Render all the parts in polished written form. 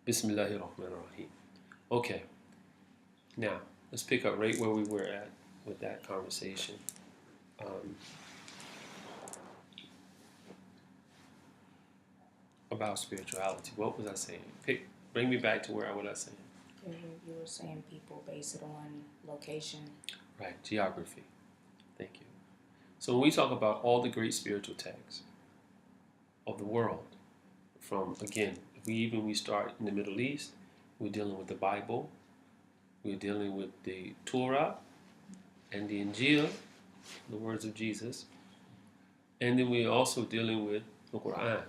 Bismillahirrahmanirrahim. Okay, now let's pick up right where we were at with that conversation. About spirituality. What was I saying? Bring me back to where I was saying. You were saying people base it on location. Right, geography. Thank you. So when we talk about all the great spiritual texts of the world, from, again, if we start in the Middle East, we're dealing with the Bible, we're dealing with the Torah and the Injil, the words of Jesus, and then we're also dealing with the Quran.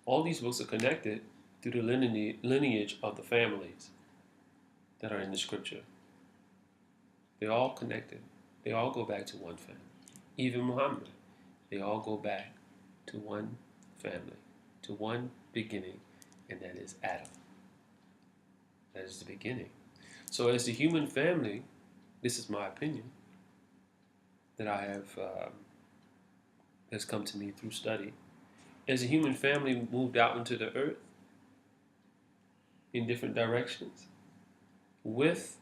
All these books are connected through the lineage of the families that are in the scripture. They're all connected. They all go back to one family. Even Muhammad, they all go back to one family, to one beginning, and that is Adam. That is the beginning. So as the human family, this is my opinion that I have, has come to me through study. As the human family moved out into the earth in different directions, with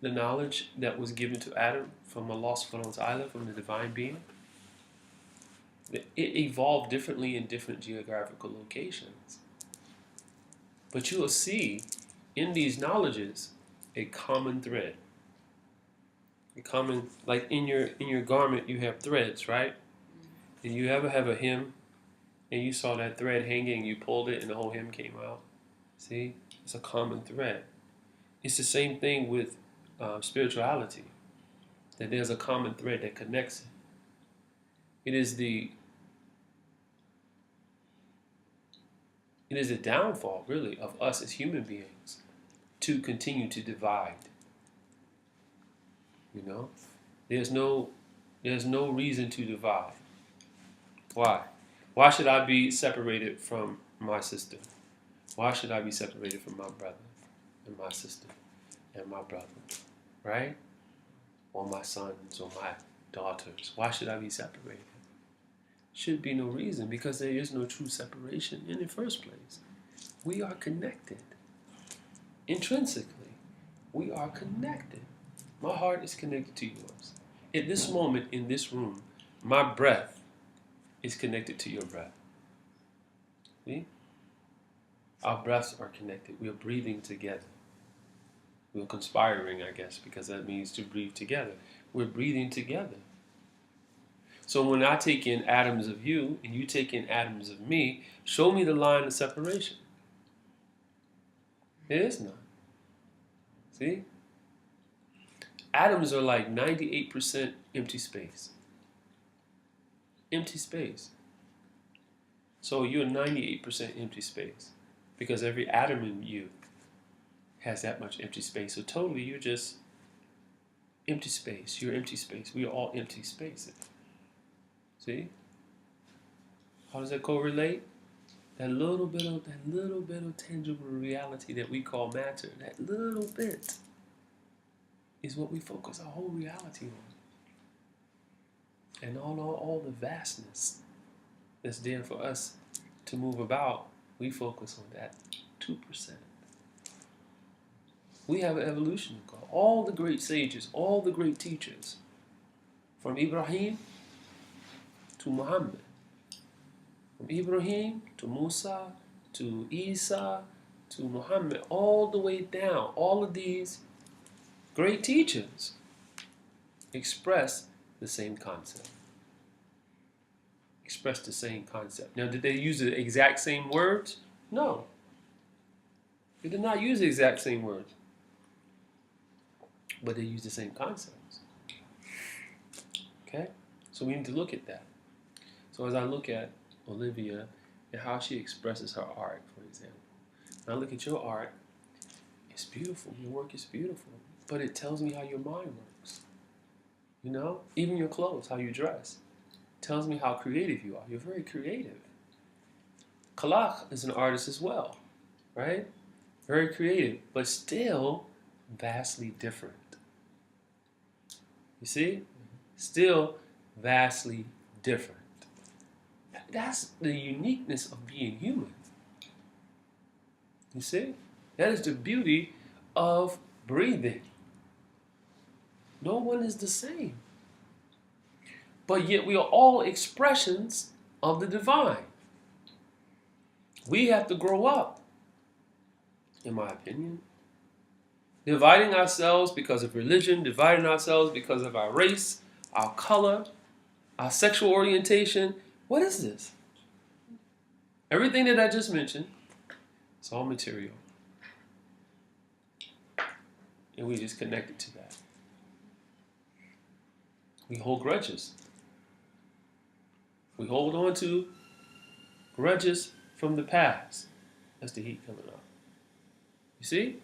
the knowledge that was given to Adam from Allah subhanahu wa ta'ala, from the divine being, it evolved differently in different geographical locations. But you will see in these knowledges a common thread. A common, like in your garment you have threads, right? And you ever have a hem and you saw that thread hanging, you pulled it and the whole hem came out? See? It's a common thread. It's the same thing with spirituality, that there's a common thread that connects it. It is the downfall, really, of us as human beings to continue to divide. You know, there's no reason to divide. Why? Why should I be separated from my sister? Why should I be separated from my brother and my sister and my brother, right? Or my sons or my daughters? Why should I be separated? Should be no reason, because there is no true separation in the first place. We are connected. Intrinsically, we are connected. My heart is connected to yours. At this moment in this room, my breath is connected to your breath. See? Our breaths are connected. We are breathing together. We're conspiring, I guess, because that means to breathe together. We're breathing together. So when I take in atoms of you and you take in atoms of me, show me the line of separation. There is none. See? Atoms are like 98% empty space. Empty space. So you're 98% empty space, because every atom in you has that much empty space. So totally you're just empty space. You're empty space. We are all empty spaces. See? How does that correlate? That little bit of tangible reality that we call matter, that little bit is what we focus our whole reality on. And all the vastness that's there for us to move about, we focus on that 2%. We have an evolution to go. All the great sages, all the great teachers, from Ibrahim to Muhammad, from Ibrahim to Musa to Isa to Muhammad, all the way down, all of these great teachers express the same concept. Express the same concept. Now, did they use the exact same words? No. They did not use the exact same words. But they used the same concepts. Okay? So we need to look at that. So as I look at Olivia and how she expresses her art, for example, and I look at your art, it's beautiful. Your work is beautiful. But it tells me how your mind works. You know? Even your clothes, how you dress. Tells me how creative you are. You're very creative. Khalaq is an artist as well, right? Very creative, but still vastly different. You see? Still vastly different. That's the uniqueness of being human. You see? That is the beauty of breathing. No one is the same. But yet we are all expressions of the divine. We have to grow up, in my opinion. Dividing ourselves because of religion, dividing ourselves because of our race, our color, our sexual orientation. What is this? Everything that I just mentioned, it's all material. And we just connected to that. We hold grudges. We hold on to grudges from the past. That's the heat coming up. You see?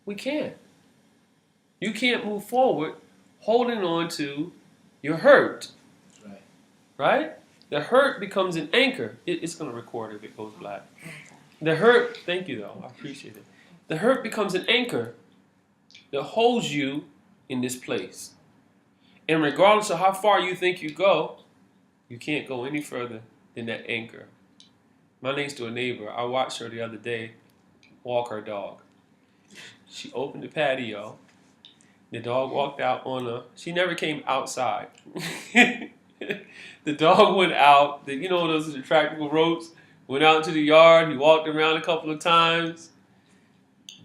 We can't. You can't move forward holding on to your hurt. That's right. Right? The hurt becomes an anchor. It's going to record if it goes black. The hurt, thank you though, I appreciate it. The hurt becomes an anchor that holds you in this place. And regardless of how far you think you go, you can't go any further than that anchor. My next door neighbor, I watched her the other day walk her dog. She opened the patio. The dog walked out on her. She never came outside. The dog went out. You know those retractable ropes? Went out into the yard. He walked around a couple of times.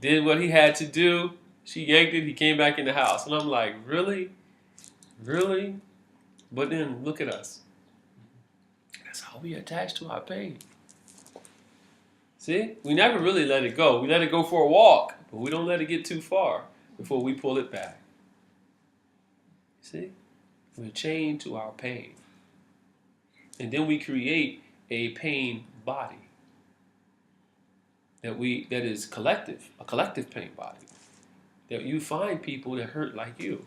Did what he had to do. She yanked it. He came back in the house. And I'm like, really? Really? But then look at us. That's how we attach to our pain. See? We never really let it go. We let it go for a walk, but we don't let it get too far before we pull it back. See? We're chained to our pain. And then we create a pain body that is collective, a collective pain body. That you find people that hurt like you.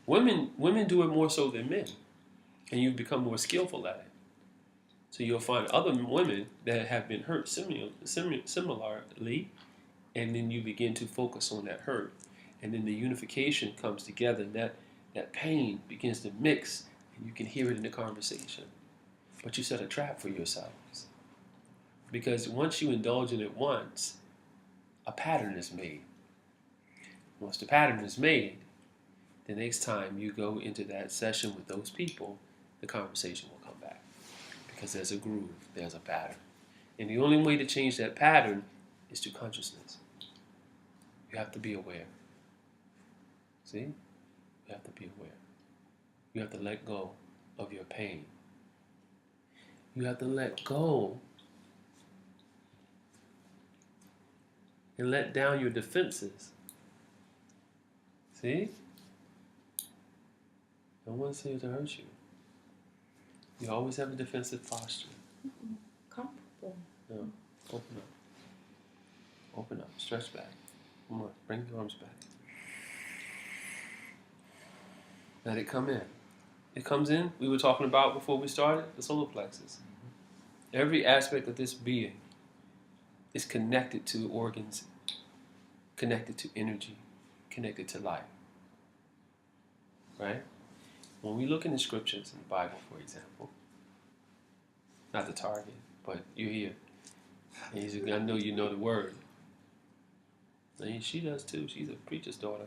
Women do it more so than men, and you become more skillful at it. So you'll find other women that have been hurt similarly, and then you begin to focus on that hurt, and then the unification comes together, and that pain begins to mix, and you can hear it in the conversation. But you set a trap for yourselves, because once you indulge in it once, a pattern is made. Once the pattern is made, the next time you go into that session with those people, the conversation will come back. Because there's a groove, there's a pattern. And the only way to change that pattern is through consciousness. You have to be aware. See? You have to be aware. You have to let go of your pain. You have to let go and let down your defenses. See? No one's here to hurt you. You always have a defensive posture. Comfortable. No. Open up. Open up. Stretch back. Come on. Bring your arms back. Let it come in. It comes in, we were talking about before we started, the solar plexus. Every aspect of this being is connected to organs, connected to energy, connected to life. Right? When we look in the scriptures, in the Bible, for example, not the target, but you're here. And I know you know the word. And she does too. She's a preacher's daughter.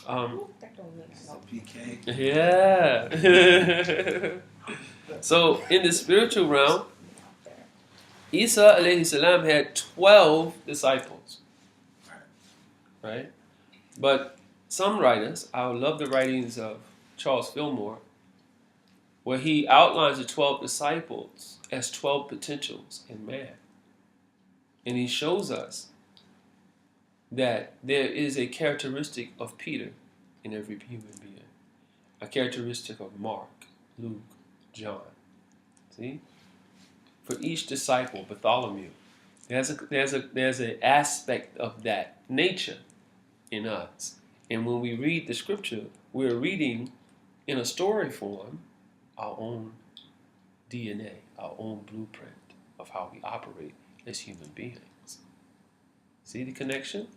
That don't mean It's no. a PK. Yeah. So in the spiritual realm, Isa alayhi salam had 12 disciples. Right? But some writers, I love the writings of Charles Fillmore, where he outlines the 12 disciples as 12 potentials in man. And he shows us that there is a characteristic of Peter in every human being. A characteristic of Mark, Luke, John. See? For each disciple, Bartholomew, there's an aspect of that nature in us. And when we read the scripture, we're reading in a story form our own DNA, our own blueprint of how we operate as human beings. See the connection?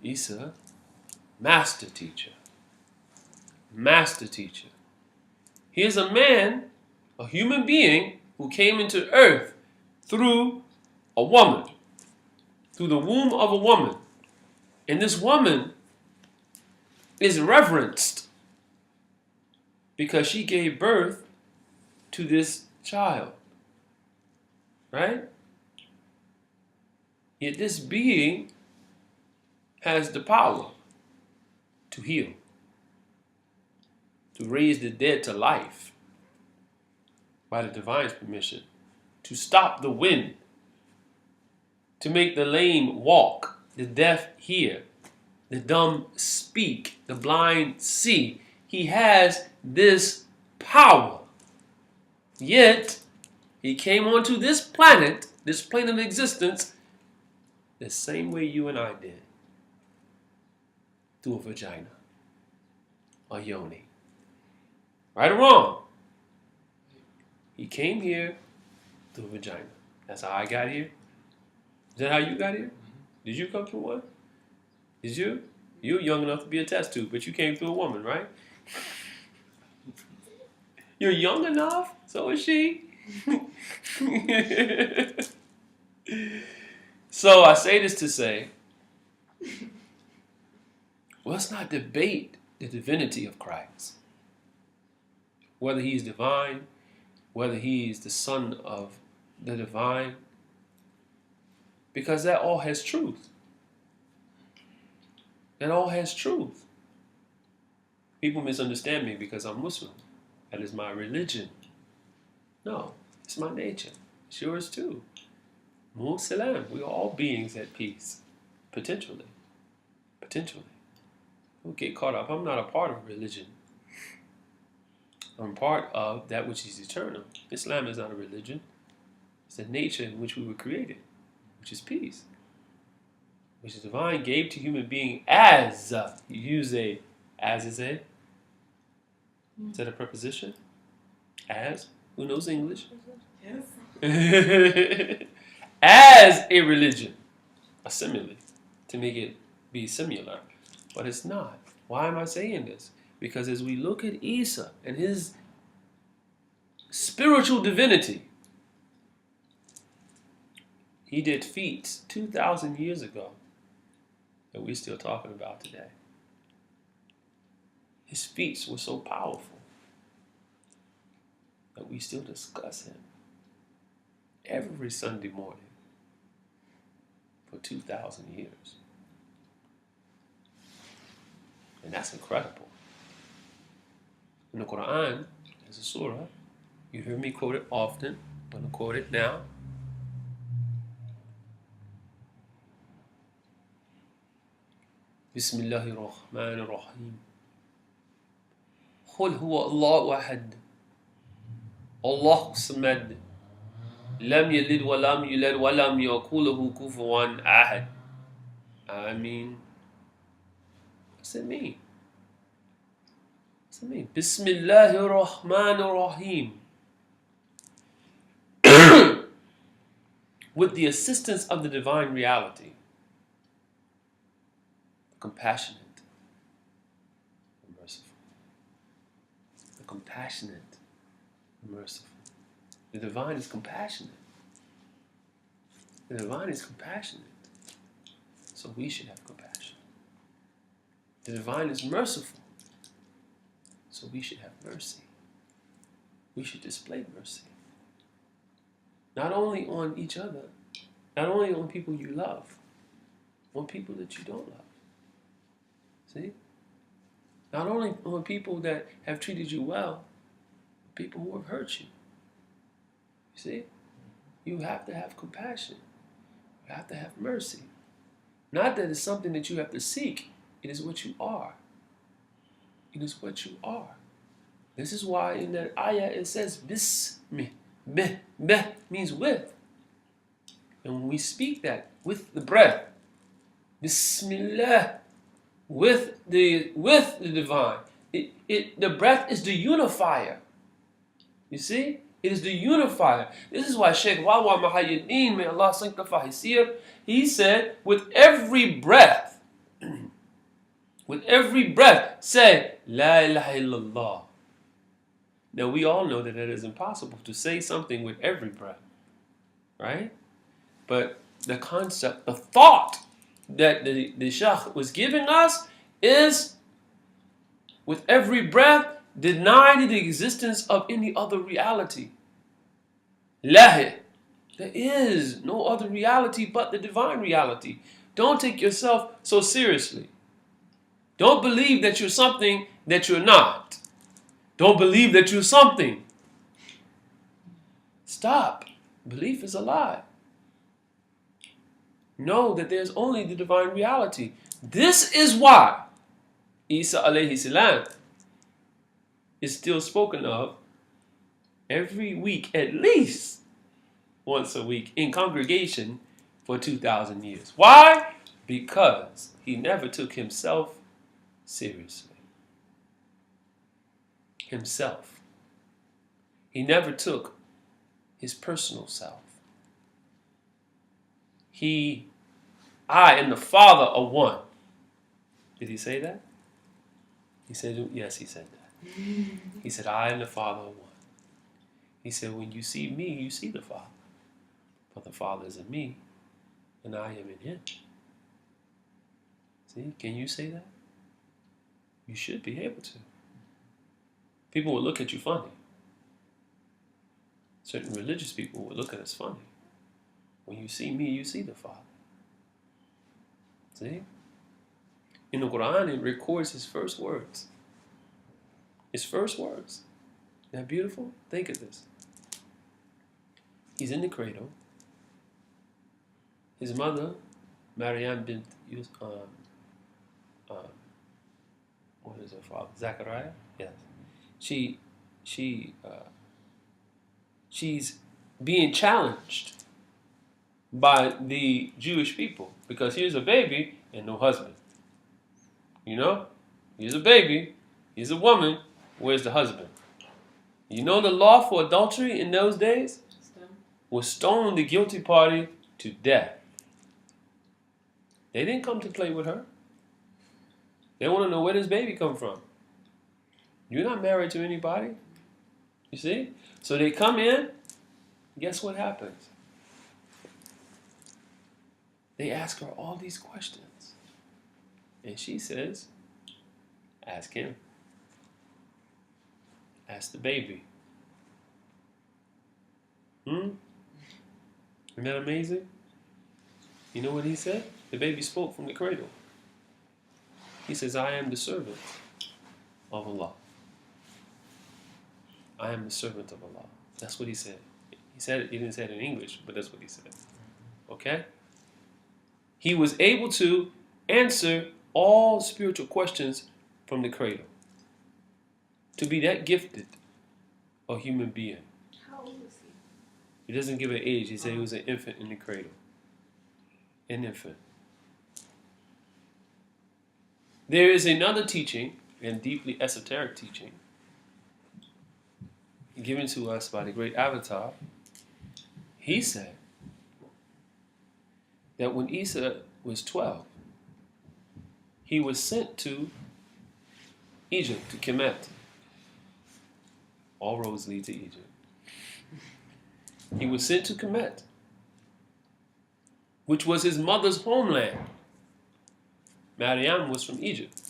Isa, master teacher. Master teacher. Here's a man, a human being, who came into earth through a woman, through the womb of a woman. And this woman is reverenced because she gave birth to this child. Right? Yet this being has the power to heal, to raise the dead to life by the divine's permission, to stop the wind, to make the lame walk, the deaf hear, the dumb speak, the blind see. He has this power. Yet, he came onto this planet, this plane of existence, the same way you and I did. Through a vagina. A yoni. Right or wrong? He came here through a vagina. That's how I got here. Is that how you got here? Did you come through one? Did you? You were young enough to be a test tube, but you came through a woman, right? You're young enough? So is she. So I say this to say, let's not debate the divinity of Christ. Whether he is divine, whether he is the son of the divine, because that all has truth. That all has truth. People misunderstand me because I'm Muslim. That is my religion. No, it's my nature. It's yours too. Salam. We are all beings at peace. Potentially. Potentially. Don't get caught up. I'm not a part of religion. I'm part of that which is eternal. Islam is not a religion. It's the nature in which we were created, which is peace. Which is divine, gave to human being as. You use a, as is a. Is that a preposition? As. Who knows English? Yes. As a religion. A simile. To make it be similar. But it's not. Why am I saying this? Because as we look at Isa and his spiritual divinity, he did feats 2,000 years ago that we're still talking about today. His feats were so powerful that we still discuss him every Sunday morning for 2,000 years. And that's incredible. In the Quran, there's a surah. You hear me quote it often. I'm going to quote it now. Bismillahir Rahmanir Rahim. قل هو الله أحد الله الصمد لم يلد ولم يولد ولم يكن له كفوا أحد. I mean, what's it mean? What's it mean? Bismillahir Rahmanir Rahim. With the assistance of the divine reality, compassionate and merciful. The compassionate and merciful. The divine is compassionate. The divine is compassionate. So we should have compassion. The divine is merciful. So we should have mercy. We should display mercy. Not only on each other, not only on people you love, on people that you don't love. See? Not only on people that have treated you well, but people who have hurt you. You see? You have to have compassion. You have to have mercy. Not that it's something that you have to seek. It is what you are. It is what you are. This is why in that ayah it says, Bismi. Beh means with. And when we speak that, with the breath, Bismillah, with the divine, the breath is the unifier. You see? It is the unifier. This is why Sheikh Wawa Mahayyadeen, may Allah sanctify his seer, he said, with every breath, say, La ilaha illallah. Now, we all know that it is impossible to say something with every breath, right? But the concept, the thought that the Shaykh was giving us is, with every breath, deny the existence of any other reality. Lahi. There is no other reality but the divine reality. Don't take yourself so seriously. Don't believe that you're something that you're not. Don't believe that you're something. Stop. Belief is a lie. Know that there's only the divine reality. This is why Isa alayhi salam is still spoken of every week, at least once a week, in congregation for 2,000 years. Why? Because he never took himself seriously. Himself. He never took his personal self. I and the Father are one. Did he say that? He said, yes, he said that. He said, I and the Father are one. He said, when you see me, you see the Father. For the Father is in me, and I am in him. See, can you say that? You should be able to. People will look at you funny. Certain religious people will look at us funny. When you see me, you see the Father. See? In the Quran, it records his first words. His first words. Isn't that beautiful? Think of this. He's in the cradle. His mother, Maryam bint, what is her father? Zachariah? Yes. She's being challenged by the Jewish people because here's a baby and no husband. You know? Here's a baby, here's a woman, where's the husband? You know the law for adultery in those days? Was stone the guilty party to death. They didn't come to play with her. They want to know where this baby come from. You're not married to anybody. You see? So they come in. Guess what happens? They ask her all these questions. And she says, ask him. Ask the baby. Isn't that amazing? You know what he said? The baby spoke from the cradle. He says, I am the servant of Allah. I am the servant of Allah. That's what he said. He didn't say it in English, but that's what he said. Okay? He was able to answer all spiritual questions from the cradle. To be that gifted a human being. How old is he? He doesn't give an age. He said he was an infant in the cradle. An infant. There is another teaching, and deeply esoteric teaching, given to us by the great Avatar. He said that when Isa was 12, he was sent to Egypt, to Kemet. All roads lead to Egypt. He was sent to Kemet, which was his mother's homeland. Maryam was from Egypt.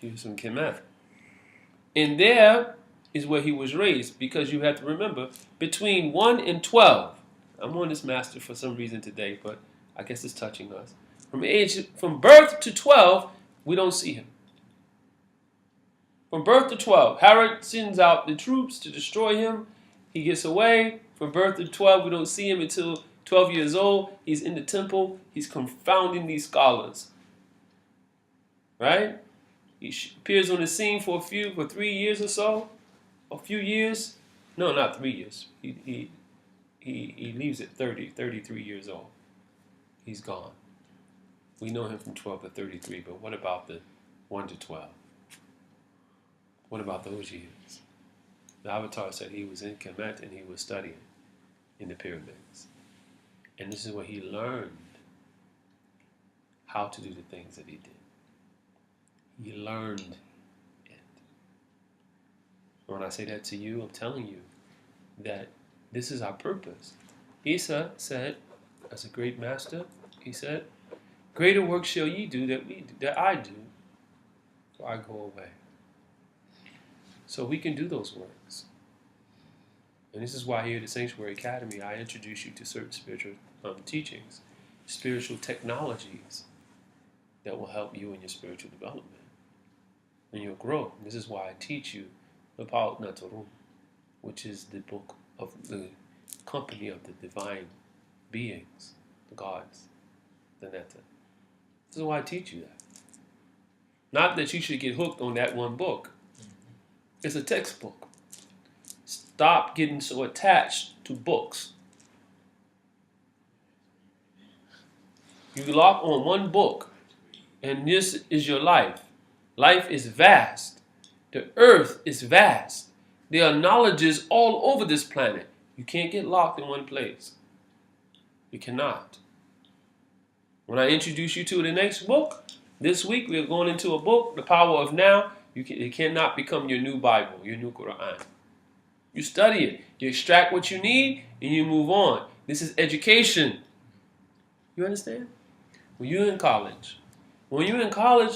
He was from Kemet. And there is where he was raised, because you have to remember, between 1 and 12, I'm on this master for some reason today, but I guess it's touching us. From birth to 12, we don't see him. From birth to 12, Herod sends out the troops to destroy him. He gets away. From birth to 12, we don't see him until 12 years old. He's in the temple. He's confounding these scholars. Right? He appears on the scene for 3 years or so. A few years. No, not 3 years. He leaves at 33 years old. He's gone. We know him from 12 to 33, but what about the 1 to 12? What about those years? The Avatar said he was in Kemet and he was studying in the pyramids. And this is where he learned how to do the things that he did. He learned it. When I say that to you, I'm telling you that this is our purpose. Isa said, as a great master, he said, greater work shall ye do that I do, for I go away. So we can do those works. And this is why here at the Sanctuary Academy, I introduce you to certain spiritual teachings, spiritual technologies that will help you in your spiritual development and your growth. This is why I teach you the Paut Naturum, which is the book of the company of the divine beings, the gods, the Netta. This is why I teach you that. Not that you should get hooked on that one book. It's a textbook. Stop getting so attached to books. You lock on one book, and this is your life. Life is vast. The earth is vast. There are knowledges all over this planet. You can't get locked in one place. You cannot. When I introduce you to the next book, this week we are going into a book, The Power of Now. It cannot become your new Bible, your new Quran. You study it. You extract what you need, and you move on. This is education. You understand? When you're in college,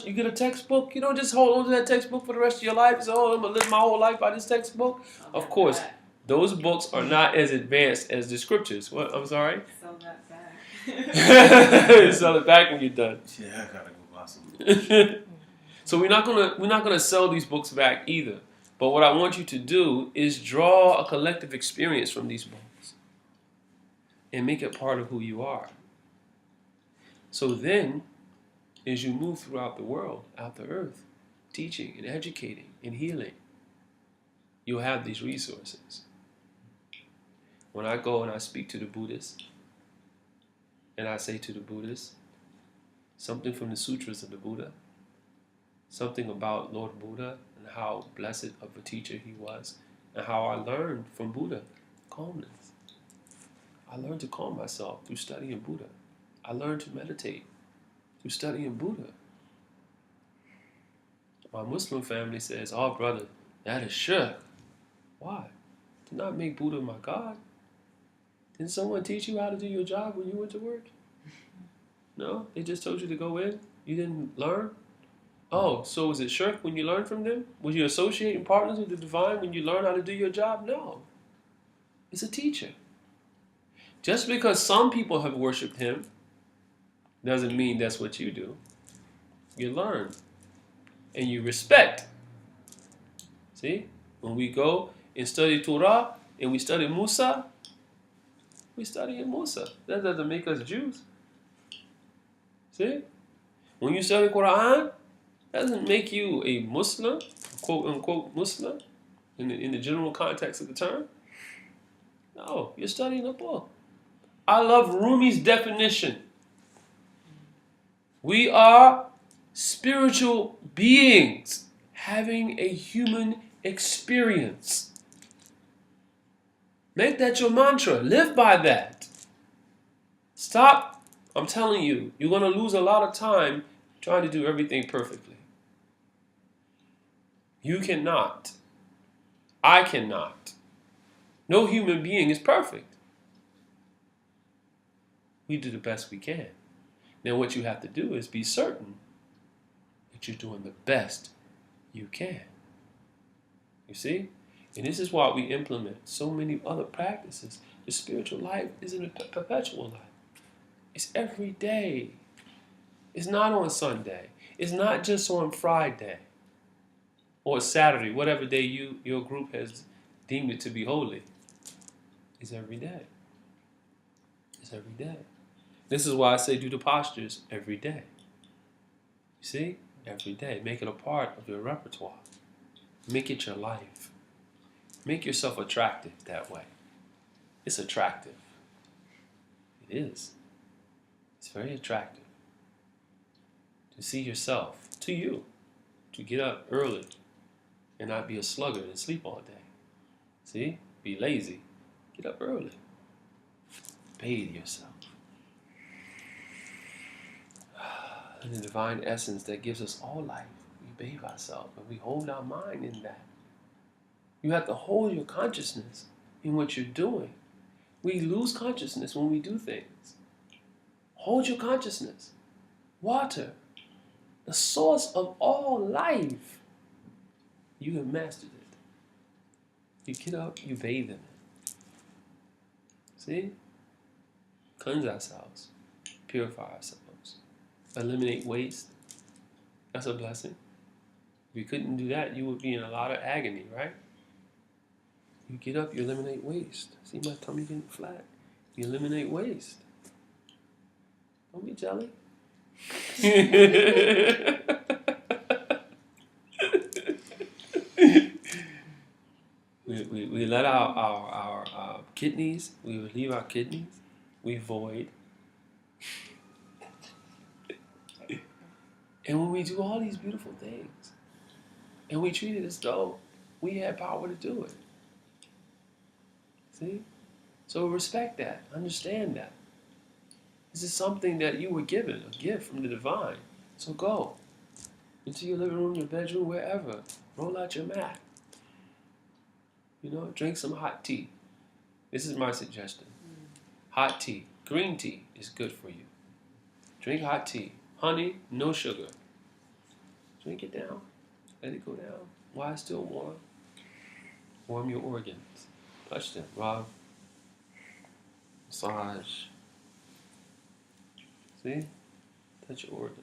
you get a textbook. You don't just hold on to that textbook for the rest of your life and say, oh, I'm going to live my whole life by this textbook. Of course, those books are not as advanced as the scriptures. What? I'm sorry? Sell that back. Sell it back when you're done. Yeah, I gotta go buy some. So we're not gonna sell these books back either. But what I want you to do is draw a collective experience from these books and make it part of who you are. So then, as you move throughout the world, out the earth, teaching and educating and healing, you'll have these resources. When I go and I speak to the Buddhists, and I say to the Buddhists something from the sutras of the Buddha, something about Lord Buddha and how blessed of a teacher he was, and how I learned from Buddha calmness. I learned to calm myself through studying Buddha. I learned to meditate through studying Buddha. My Muslim family says, oh brother, that is shirk. Why? To not make Buddha my God. Didn't someone teach you how to do your job when you went to work? No? They just told you to go in? You didn't learn? Oh, so was it shirk when you learned from them? Was you associating partners with the divine when you learned how to do your job? No. It's a teacher. Just because some people have worshipped him doesn't mean that's what you do. You learn. And you respect. See? When we go and study Torah and we study Musa, we study in Musa. That doesn't make us Jews. See? When you study Quran, that doesn't make you a Muslim, quote unquote Muslim, in the general context of the term. No, you're studying a book. I love Rumi's definition. We are spiritual beings having a human experience. Make that your mantra. Live by that. Stop. I'm telling you, you're going to lose a lot of time trying to do everything perfectly. You cannot. I cannot. No human being is perfect. We do the best we can. Now what you have to do is be certain that you're doing the best you can. You see? And this is why we implement so many other practices. The spiritual life isn't a perpetual life. It's every day. It's not on Sunday. It's not just on Friday or Saturday, whatever day your group has deemed it to be holy. It's every day. It's every day. This is why I say do the postures every day. You see? Every day. Make it a part of your repertoire. Make it your life. Make yourself attractive that way. It's attractive. It is. It's very attractive to see yourself, to you, to get up early and not be a sluggard and sleep all day. See? Be lazy. Get up early. Bathe yourself. In the divine essence that gives us all life, we bathe ourselves and we hold our mind in that. You have to hold your consciousness in what you're doing. We lose consciousness when we do things. Hold your consciousness. Water, the source of all life. You have mastered it. You get up, you bathe in it. See? Cleanse ourselves. Purify ourselves. Eliminate waste. That's a blessing. If you couldn't do that, you would be in a lot of agony, right? You get up, you eliminate waste. See my tummy getting flat? You eliminate waste. Don't be jelly. we let our kidneys, we relieve our kidneys, we void. And when we do all these beautiful things, and we treat it as though we had power to do it. See? So respect that, understand that. This is something that you were given, a gift from the divine. So go into your living room, your bedroom, wherever. Roll out your mat. You know, drink some hot tea. This is my suggestion. Hot tea. Green tea is good for you. Drink hot tea. Honey, no sugar. Drink it down. Let it go down. While it's still warm. Warm your organs. Touch them. Rub. Massage. See? Touch your organs.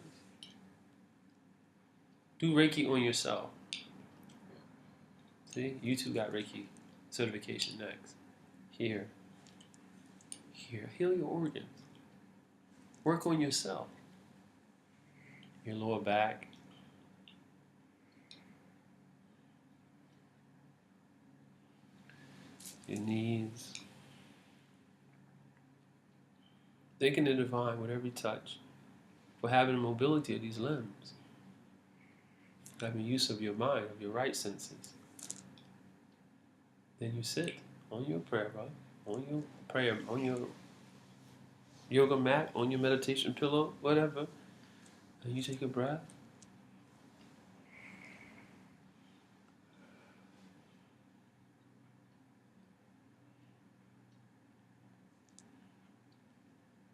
Do Reiki on yourself. See? You two got Reiki certification next. Here. Here. Heal your organs. Work on yourself. Your lower back. Your knees. Thanking the divine with every touch for having the mobility of these limbs. Having use of your mind, of your right senses. Then you sit on your prayer rug, on your prayer, on your yoga mat, on your meditation pillow, whatever, and you take a breath.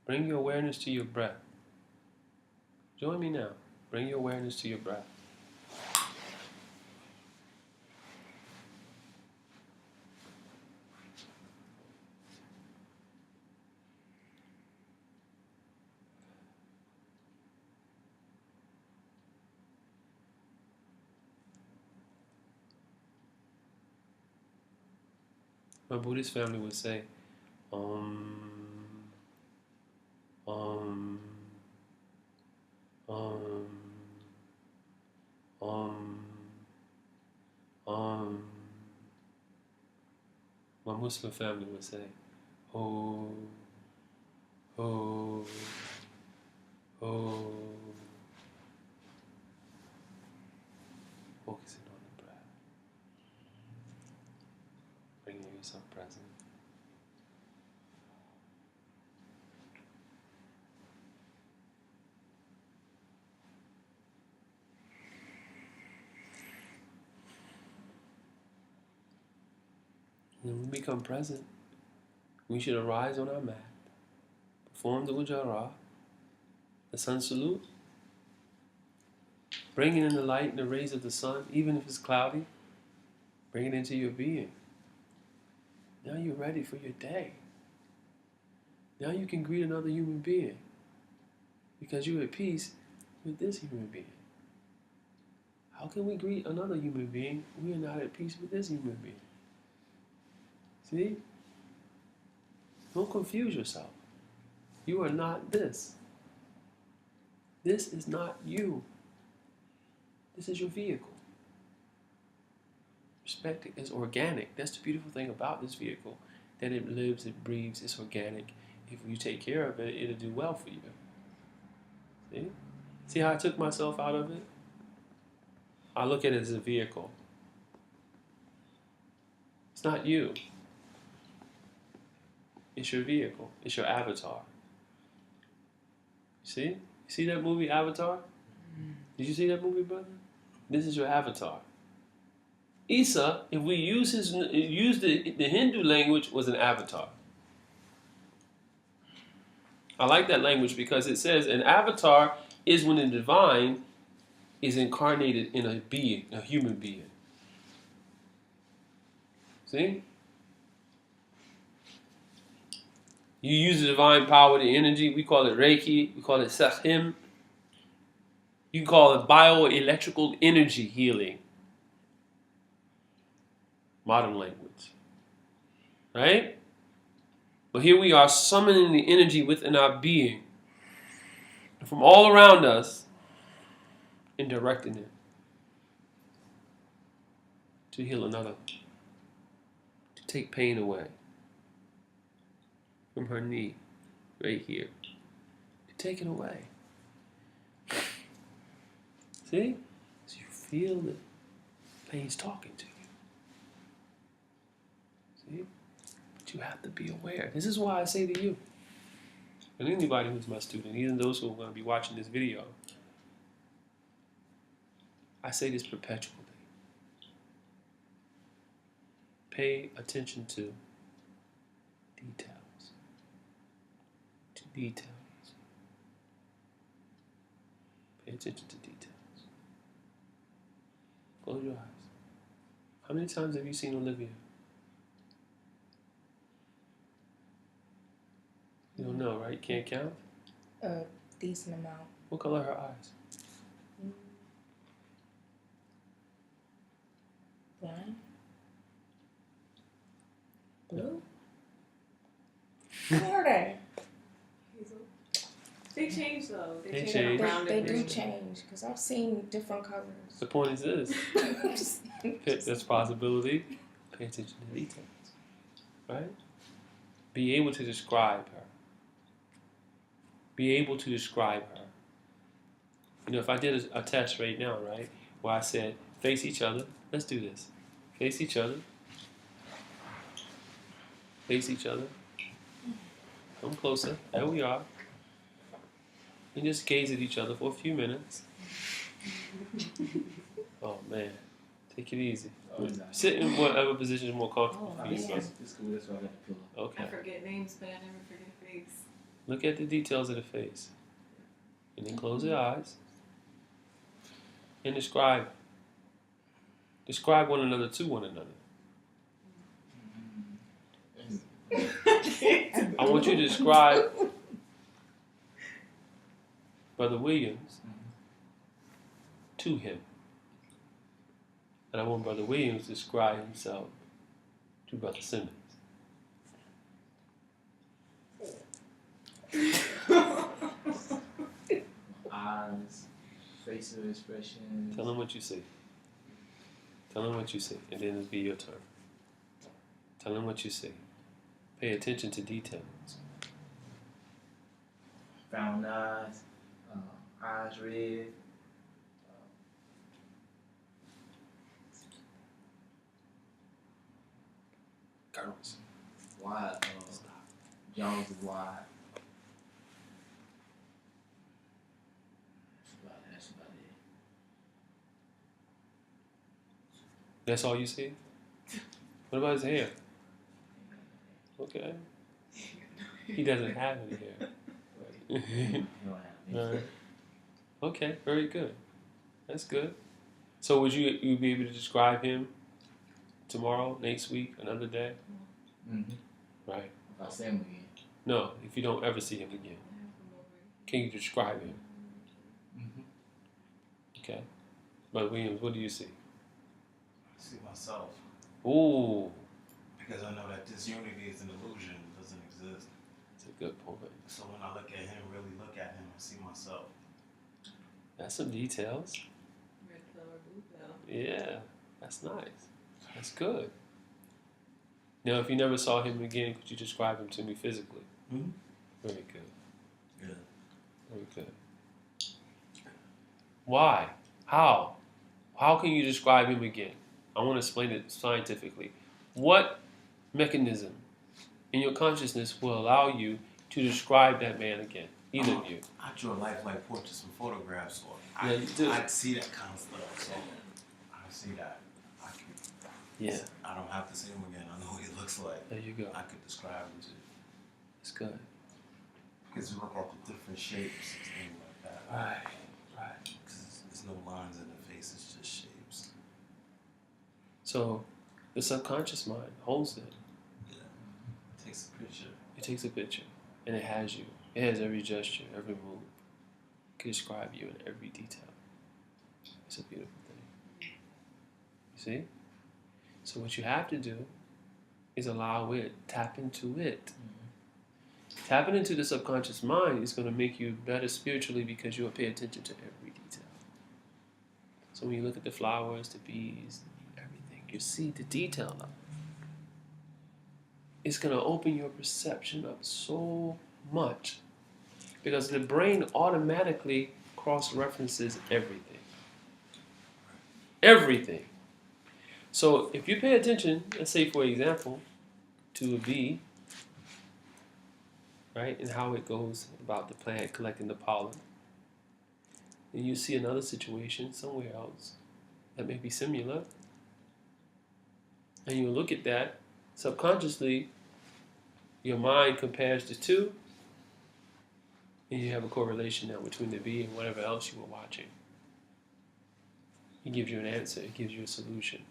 Bring your awareness to your breath. Join me now. Bring your awareness to your breath. My Buddhist family would say, Om, Om, Om, Om, Om. My Muslim family would say, Ho, Ho, Ho. Focusing on the breath. Bringing yourself present. When we become present, we should arise on our mat, perform the Ujjara, the sun salute, bringing in the light and the rays of the sun, even if it's cloudy, bring it into your being. Now you're ready for your day. Now you can greet another human being because you're at peace with this human being. How can we greet another human being? We are not at peace with this human being. See? Don't confuse yourself. You are not this. This is not you. This is your vehicle. Respect is organic. That's the beautiful thing about this vehicle. That it lives, it breathes, it's organic. If you take care of it, it'll do well for you. See? See how I took myself out of it? I look at it as a vehicle. It's not you. It's your vehicle. It's your avatar. See? You see that movie, Avatar? Did you see that movie, brother? This is your avatar. Isa, if we use the Hindu language, was an avatar. I like that language because it says an avatar is when the divine is incarnated in a being, a human being. See? You use the divine power, the energy. We call it Reiki. We call it Sahim. You can call it bioelectrical energy healing. Modern language. Right? But here we are summoning the energy within our being from all around us and directing it to heal another, to take pain away from her knee, right here, to take it away. See? So you feel that pain's talking to you. See? But you have to be aware. This is why I say to you, and anybody who's my student, even those who are going to be watching this video, I say this perpetually. Pay attention to details. To details. Pay attention to details. Close your eyes. How many times have you seen Olivia? You don't know, right? You can't count? A decent amount. What color are her eyes? Brown? Blue? Yeah. What are they? They change though. They change change. around They it. do change because I've seen different colors. The point is this. There's possibility. Pay attention to details. Right? Be able to describe her. Be able to describe her. You know, if I did a test right now, right, where I said, face each other. Let's do this. Face each other. Face each other. Come closer. There we are. And just gaze at each other for a few minutes. Oh man, take it easy. Sit in whatever position is more comfortable for you. man. Okay. I forget names, but I never forget face. Look at the details of the face. And then close your eyes. And describe. Describe one another to one another. I want you to describe Brother Williams to him. And I want Brother Williams to describe himself to Brother Simmons. Eyes, facial expressions. Tell him what you see. Tell him what you see, and then it'll be your turn. Tell him what you see. Pay attention to details. Brown eyes, eyes red. Girls. Wide, jaws is wide. That's about it. That's all you see? What about his hair? Okay. He doesn't have any hair. He don't have it. Okay, very good. That's good. So would you be able to describe him tomorrow, next week, another day? Mm-hmm. Right. If I see him again. No, if you don't ever see him again, can you describe him? Mm-hmm. Okay. But Williams, what do you see? I see myself. Ooh, Because I know that this unity is an illusion, it doesn't exist. that's a good point. So when I look at him, really look at him, I see myself. That's some details. Red pill or blue pill. Yeah, that's nice. That's good. Now, if you never saw him again, could you describe him to me physically? Mm-hmm. Very good. Yeah. Very good. Why? How? How can you describe him again? I want to explain it scientifically. What mechanism in your consciousness will allow you to describe that man again? Either of you. I draw lifelike portraits and photographs, so Yeah, you do. I see that kind of stuff. So I see that. Yeah, I don't have to see him again. I know what he looks like. there you go. I could describe him too. It's good. Because you look at the different shapes and things like that. Right. Because there's no lines in the face, it's just shapes. So the subconscious mind holds it. Yeah. Takes a picture. It takes a picture, and it has you. It has every gesture, every move. It can describe you in every detail. It's a beautiful thing. You see? So what you have to do is allow it, tap into it. Tapping into the subconscious mind is going to make you better spiritually because you'll pay attention to every detail. So when you look at the flowers, the bees, everything, you see the detail of it. It's going to open your perception up so much because the brain automatically cross-references everything. Everything. So if you pay attention, let's say for example, to a bee, right, and how it goes about the plant collecting the pollen, and you see another situation somewhere else that may be similar, and you look at that, subconsciously, your mind compares the two, and you have a correlation now between the bee and whatever else you were watching. It gives you an answer. It gives you a solution.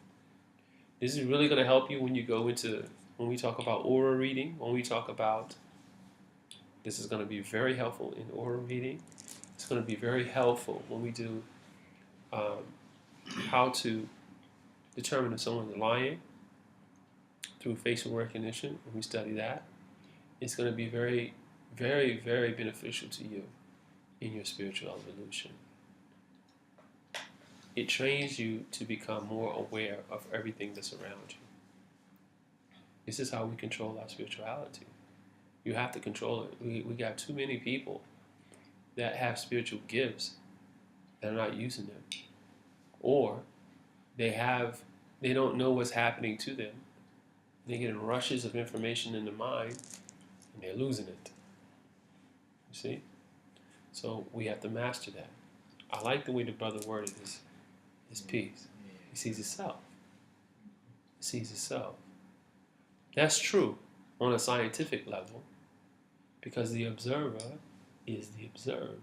This is really going to help you when you go into, when we talk about aura reading, when we talk about, this is going to be very helpful in aura reading. It's going to be very helpful when we do how to determine if someone's lying through facial recognition. When we study that, it's going to be very, very, very beneficial to you in your spiritual evolution. It trains you to become more aware of everything that's around you. This is how we control our spirituality. You have to control it. We got too many people that have spiritual gifts that are not using them. Or they don't know what's happening to them. They get rushes of information in the mind and they're losing it. You see? So we have to master that. I like the way the brother worded his piece. He sees himself. He sees himself. That's true on a scientific level because the observer is the observed.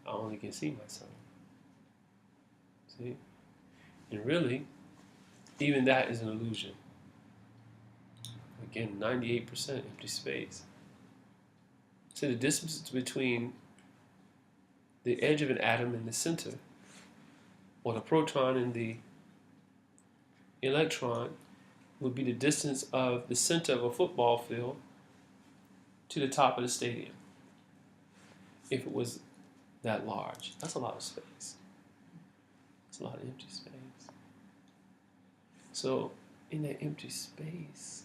I only can see myself. See? And really, even that is an illusion. Again, 98% empty space. So the distance between the edge of an atom and the center, or the proton and the electron, would be the distance of the center of a football field to the top of the stadium. If it was that large, that's a lot of space. That's a lot of empty space. So in that empty space,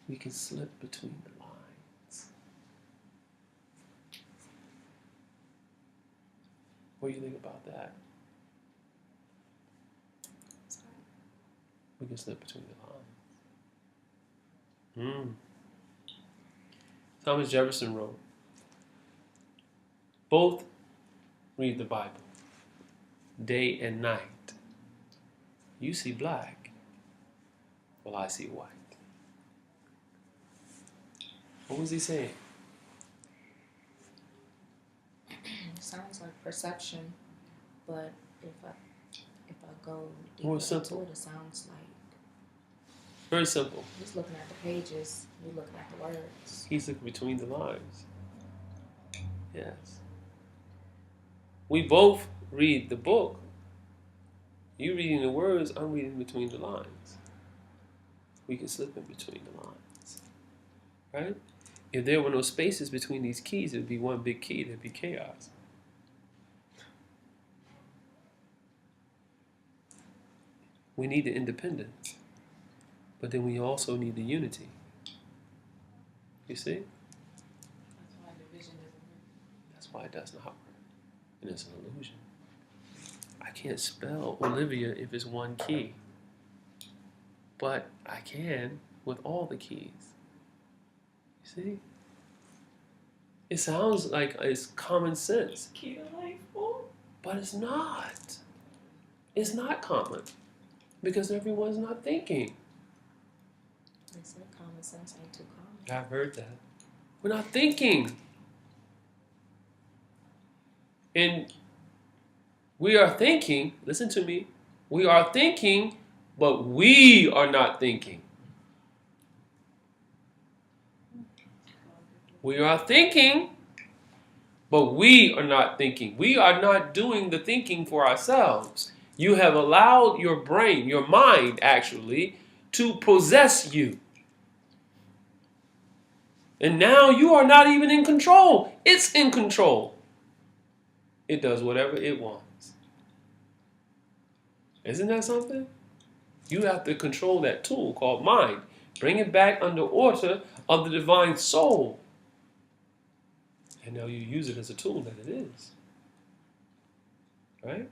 we can slip between the lines. What do you think about that? We can slip between the lines. Thomas Jefferson wrote, both read the Bible, day and night. You see black, well, I see white. What was he saying? It sounds like perception, but if I go deeper More into simple. it, it sounds like Very simple. he's looking at the pages, you're looking at the words. He's looking between the lines. Yes. We both read the book. You reading the words, I'm reading between the lines. We can slip in between the lines. Right? If there were no spaces between these keys, it would be one big key, there'd be chaos. We need the independence, but then we also need the unity. You see? That's why division doesn't work. That's why it does not work. And it's an illusion. I can't spell Olivia if it's one key. But I can with all the keys. You see? It sounds like it's common sense, Key to life, boy. but it's not. It's not common. Because everyone's not thinking. They said common sense ain't too common. I've heard that. We're not thinking. And we are thinking, listen to me, we are thinking, but we are not thinking. We are thinking, but we are not thinking. We are not doing the thinking for ourselves. You have allowed your brain, your mind actually, to possess you. And now you are not even in control. It's in control. It does whatever it wants. Isn't that something? You have to control that tool called mind. Bring it back under order of the divine soul. And now you use it as a tool that it is. Right?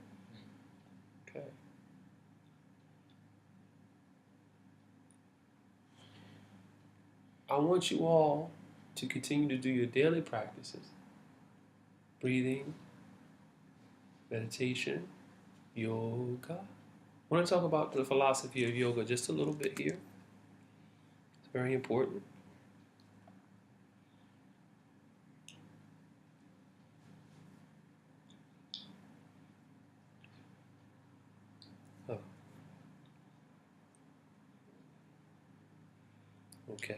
Okay. I want you all to continue to do your daily practices. Breathing, meditation, yoga. I want to talk about the philosophy of yoga just a little bit here. It's very important. Oh. Okay.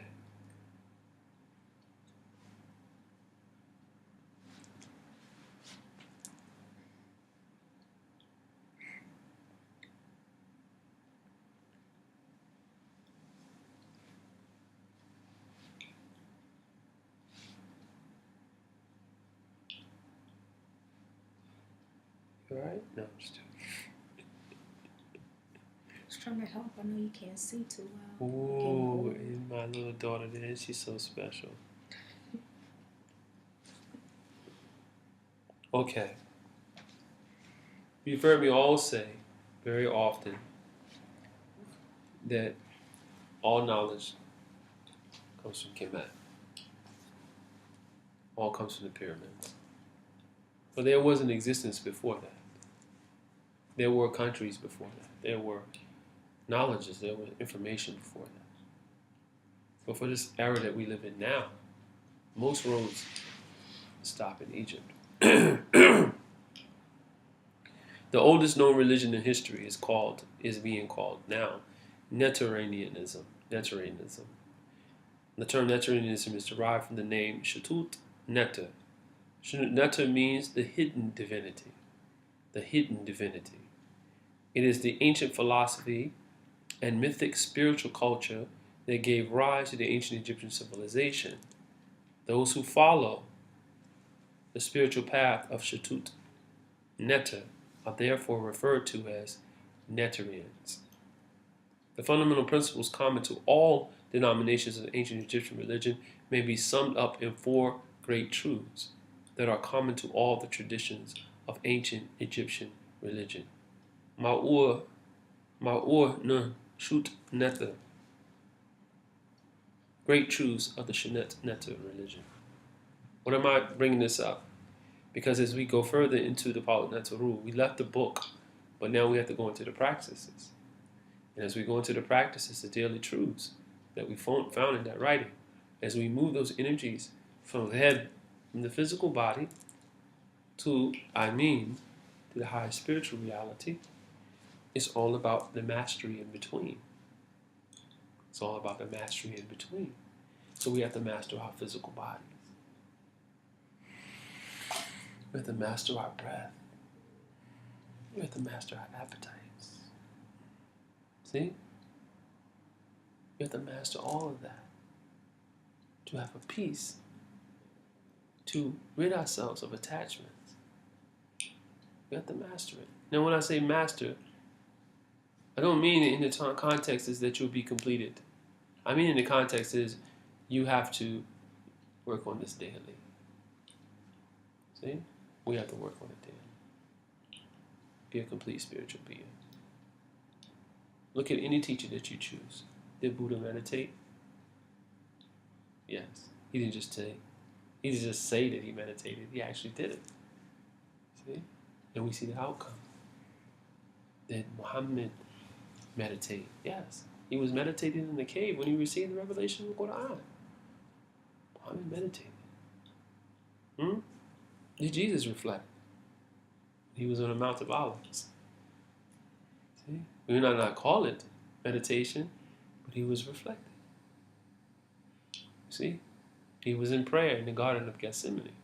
You all right? No, I'm just joking. Just trying to help. I know you can't see too well. Ooh, and my little daughter there, she's so special. Okay. You've heard me all say very often that all knowledge comes from Kemet. All comes from the pyramids. But there was an existence before that. There were countries before that. There were knowledges, there was information before that. But for this era that we live in now, most roads stop in Egypt. The oldest known religion in history is being called now Netarianism. Netarianism. The term Netarianism is derived from the name Shatut Neta. Neta means the hidden divinity. The hidden divinity. It is the ancient philosophy and mythic spiritual culture that gave rise to the ancient Egyptian civilization. Those who follow the spiritual path of Shatut Neta are therefore referred to as Netarians. The fundamental principles common to all denominations of the ancient Egyptian religion may be summed up in four great truths that are common to all the traditions of ancient Egyptian religion. Ma'ur ne Shut Neta. Great truths of the Shunet Neta religion. What am I bringing this up? Because as we go further into the Palut Netaru, we left the book, but now we have to go into the practices. And as we go into the practices, the daily truths that we found in that writing, as we move those energies from the head, from the physical body, to the higher spiritual reality, it's all about the mastery in between. It's all about the mastery in between. So we have to master our physical bodies. We have to master our breath. We have to master our appetites. See? We have to master all of that to have a peace, to rid ourselves of attachments. We have to master it. Now, when I say master, I don't mean in the context is that you'll be completed. I mean in the context is you have to work on this daily. See? We have to work on it daily. Be a complete spiritual being. Look at any teacher that you choose. Did Buddha meditate? Yes. He didn't just say that he meditated. He actually did it. See? And we see the outcome. Did Muhammad Meditate. Yes. He was meditating in the cave when he received the revelation of the Quran. Muhammad meditated. Did Jesus reflect? He was on the Mount of Olives. See? We may not call it meditation, but he was reflecting. See? He was in prayer in the Garden of Gethsemane,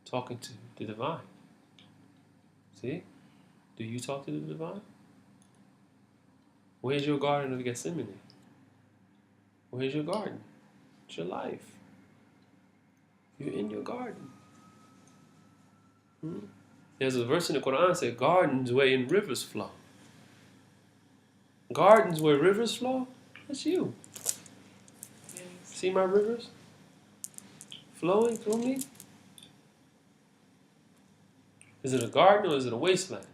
talking to the divine. See? Do you talk to the divine? Where's your Garden of Gethsemane? Where's your garden? It's your life. You're in your garden. There's a verse in the Quran that says, gardens wherein rivers flow. Gardens where rivers flow? That's you. See my rivers flowing through me? Is it a garden or is it a wasteland?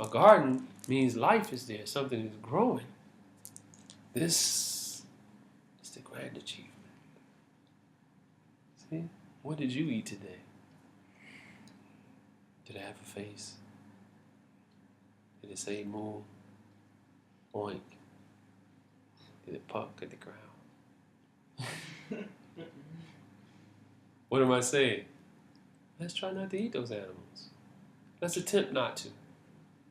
A garden means life is there, something is growing. This is the grand achievement. See? What did you eat today? Did it have a face? Did it say moo? Oink? Did it puck at the ground? What am I saying? Let's try not to eat those animals. Let's attempt not to.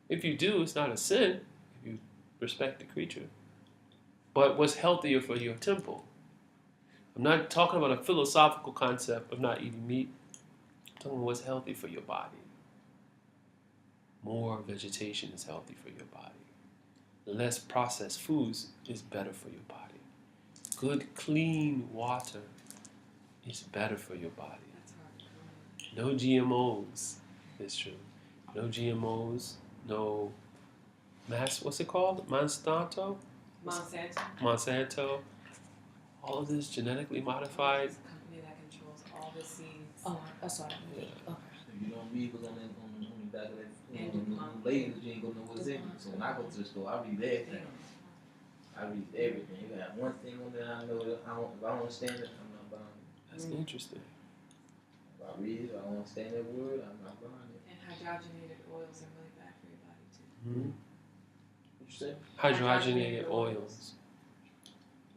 If you do, it's not a sin if you respect the creature. But what's healthier for your temple? I'm not talking about a philosophical concept of not eating meat. I'm talking about what's healthy for your body. More vegetation is healthy for your body. Less processed foods is better for your body. Good, clean water is better for your body. No GMOs. It's true. No GMOs. No what's it called? Monsanto? Monsanto. All of this genetically modified. It's a company that controls all the seeds. Oh, I saw that movie. Yeah. Okay. If you don't read what's on the back of that And DuPont. labels, you ain't gonna know what's in it. So when I go to the store, I read everything. I read everything. You got one thing on there I know that if I don't understand it, I'm not buying it. That's interesting. If I read it, I don't understand that word, I'm not buying it. And hydrogenated oils are really bad for your body too. What you say? Hydrogenated oils.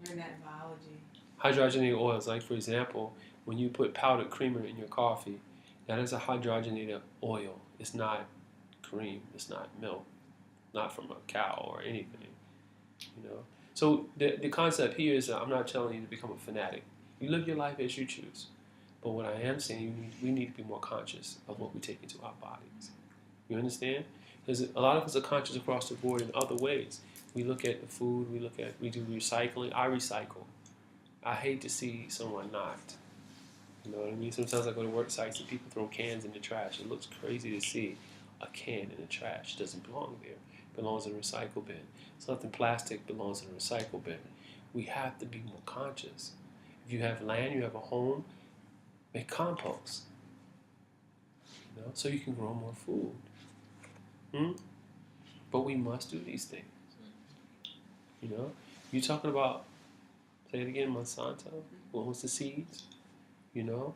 Learn that in biology. Hydrogenated oils, like for example, when you put powdered creamer in your coffee, that is a hydrogenated oil. It's not cream. It's not milk. Not from a cow or anything. You know. So the concept here is that I'm not telling you to become a fanatic. You live your life as you choose. But what I am saying, we need to be more conscious of what we take into our bodies. You understand? Because a lot of us are conscious across the board in other ways. We look at the food. We do recycling. I recycle. I hate to see someone not. You know what I mean? Sometimes I go to work sites and people throw cans in the trash. It looks crazy to see a can in the trash. It doesn't belong there. It belongs in a recycle bin. Something plastic belongs in a recycle bin. We have to be more conscious. If you have land, you have a home, make compost. You know, so you can grow more food. But we must do these things. You know, you talking about, say it again, Monsanto, who owns the seeds. You know,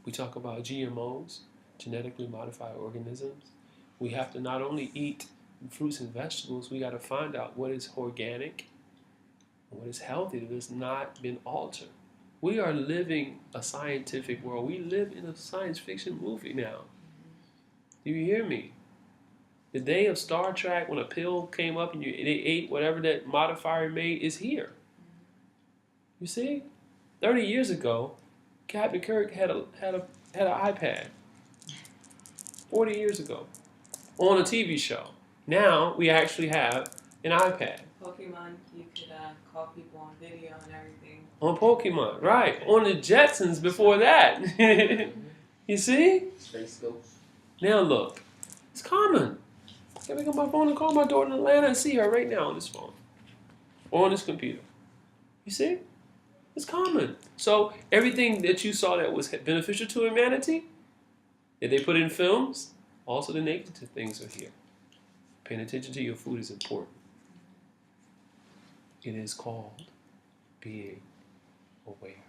we talk about GMOs, genetically modified organisms. We have to not only eat fruits and vegetables, we got to find out what is organic, what is healthy, that has not been altered. We are living a scientific world. We live in a science fiction movie now. Do you hear me? The day of Star Trek, when a pill came up and they ate whatever that modifier made, is here. You see? 30 years ago, Captain Kirk had an iPad. 40 years ago, on a TV show. Now we actually have an iPad. Pokemon, you could call people on video and everything. On Pokemon, right? On the Jetsons before that. You see? Space Ghost. Now look, it's common. I can pick up my phone and call my daughter in Atlanta and see her right now on this phone or on this computer. You see? It's common. So everything that you saw that was beneficial to humanity, that they put in films, also the negative things are here. Paying attention to your food is important. It is called being aware.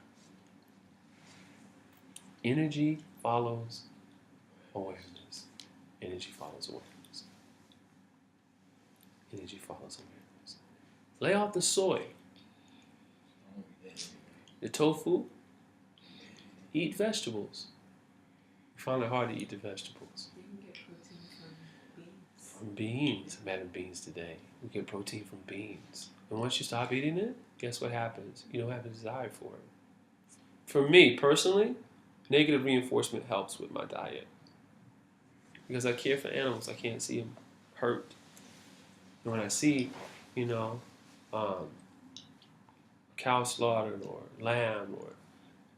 Energy follows awareness. Energy follows awareness. Energy follows awareness. Lay off the soy, the tofu. Eat vegetables. You find it hard to eat the vegetables. You can get protein from beans. From beans. I'm having beans today. We get protein from beans. And once you stop eating it, guess what happens? You don't have a desire for it. For me, personally, negative reinforcement helps with my diet. Because I care for animals. I can't see them hurt. And when I see, cow slaughtered or lamb, or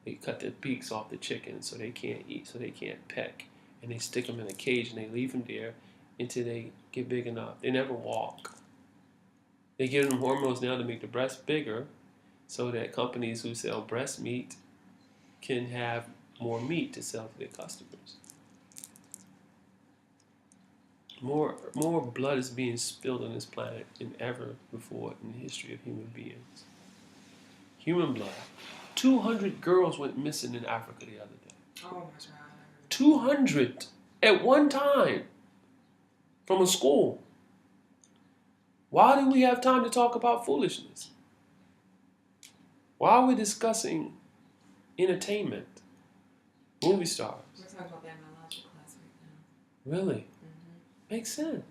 they cut the beaks off the chicken so they can't eat, so they can't peck, and they stick them in a cage and they leave them there until they get big enough. They never walk. They give them hormones now to make the breast bigger so that companies who sell breast meat can have more meat to sell to their customers. More blood is being spilled on this planet than ever before in the history of human beings. Human blood. 200 girls went missing in Africa the other day. Oh my God. 200 at one time from a school. Why do we have time to talk about foolishness? Why are we discussing entertainment? Movie stars. We're talking about that in my logic class right now. Really? Mm-hmm. Makes sense.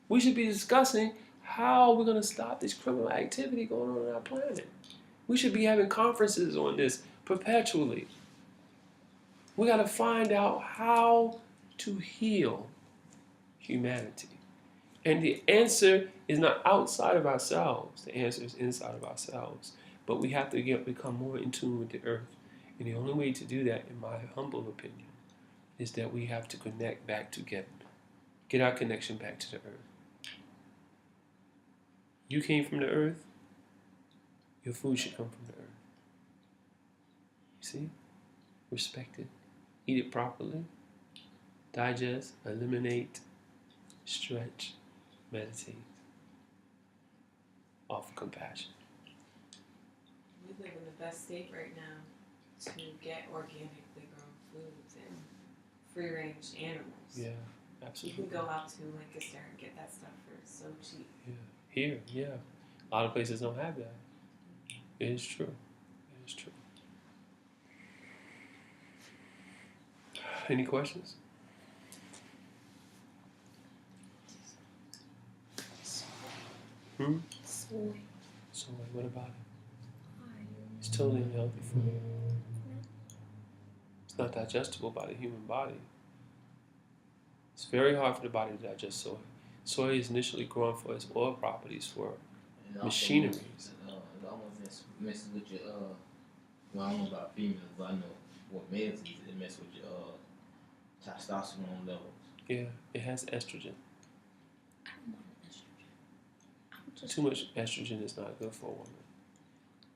We should be discussing how we're going to stop this criminal activity going on our planet. We should be having conferences on this perpetually. We got to find out how to heal humanity. And the answer is not outside of ourselves. The answer is inside of ourselves. But we have to become more in tune with the earth. And the only way to do that, in my humble opinion, is that we have to connect back together. Get our connection back to the earth. You came from the earth. Your food should come from the earth. You see? Respect it. Eat it properly. Digest, eliminate, stretch, meditate. Offer compassion. We live in the best state right now to get organically grown foods and free-range animals. Yeah, You absolutely. can go out to Lancaster and get that stuff for so cheap. Yeah. Here, yeah. A lot of places don't have that. It is true. It is true. Any questions? Soy. So what about it? It's totally unhealthy food. It's not digestible by the human body. It's very hard for the body to digest soy. Soy is initially grown for its oil properties for machineries. It almost messes with your well, I don't know about females, but I know what males use it messes with your testosterone levels. Yeah, it has estrogen. I don't want estrogen. I'm just Too much estrogen is not good for a woman.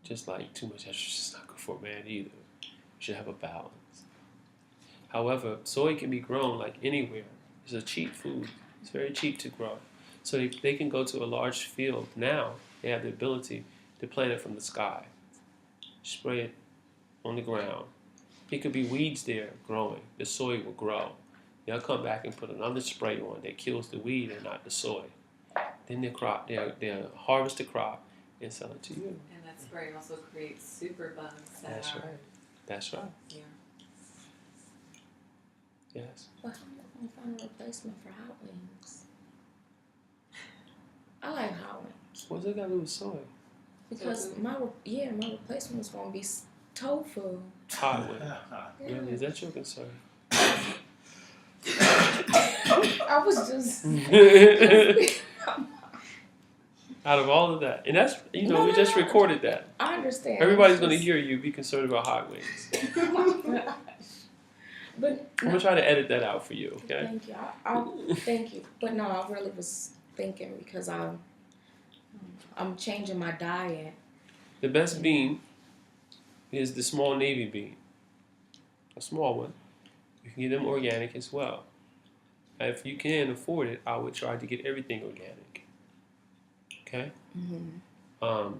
Just like too much estrogen is not good for a man either. You should have a balance. However, soy can be grown like anywhere. It's a cheap food. It's very cheap to grow. So they can go to a large field. Now they have the ability to plant it from the sky. Spray it on the ground. It could be weeds there growing. The soy will grow. They'll come back and put another spray on that kills the weed and not the soy. Then they'll harvest the crop and sell it to you. And that spray also creates super bugs that That's are, right. That's right. yeah. Yes. Well, how am I gonna find a replacement for hot wings? I like hot wings What's that got to do with soy? because Tofu? my replacement is gonna be tofu. Hot wing. Yeah. Really? Is that your concern? I was just. Out of all of that. And that's, No, we no, just no. recorded that. I understand. Everybody's It's going to just- hear you be concerned about hot wings. But I'm going to try to edit that out for you, okay? thank you. Thank you. But no, I really was thinking because I'm changing my diet. The best bean is the small navy bean. A small one. You can get them organic as well. If you can afford it, I would try to get everything organic. Okay? Mm-hmm.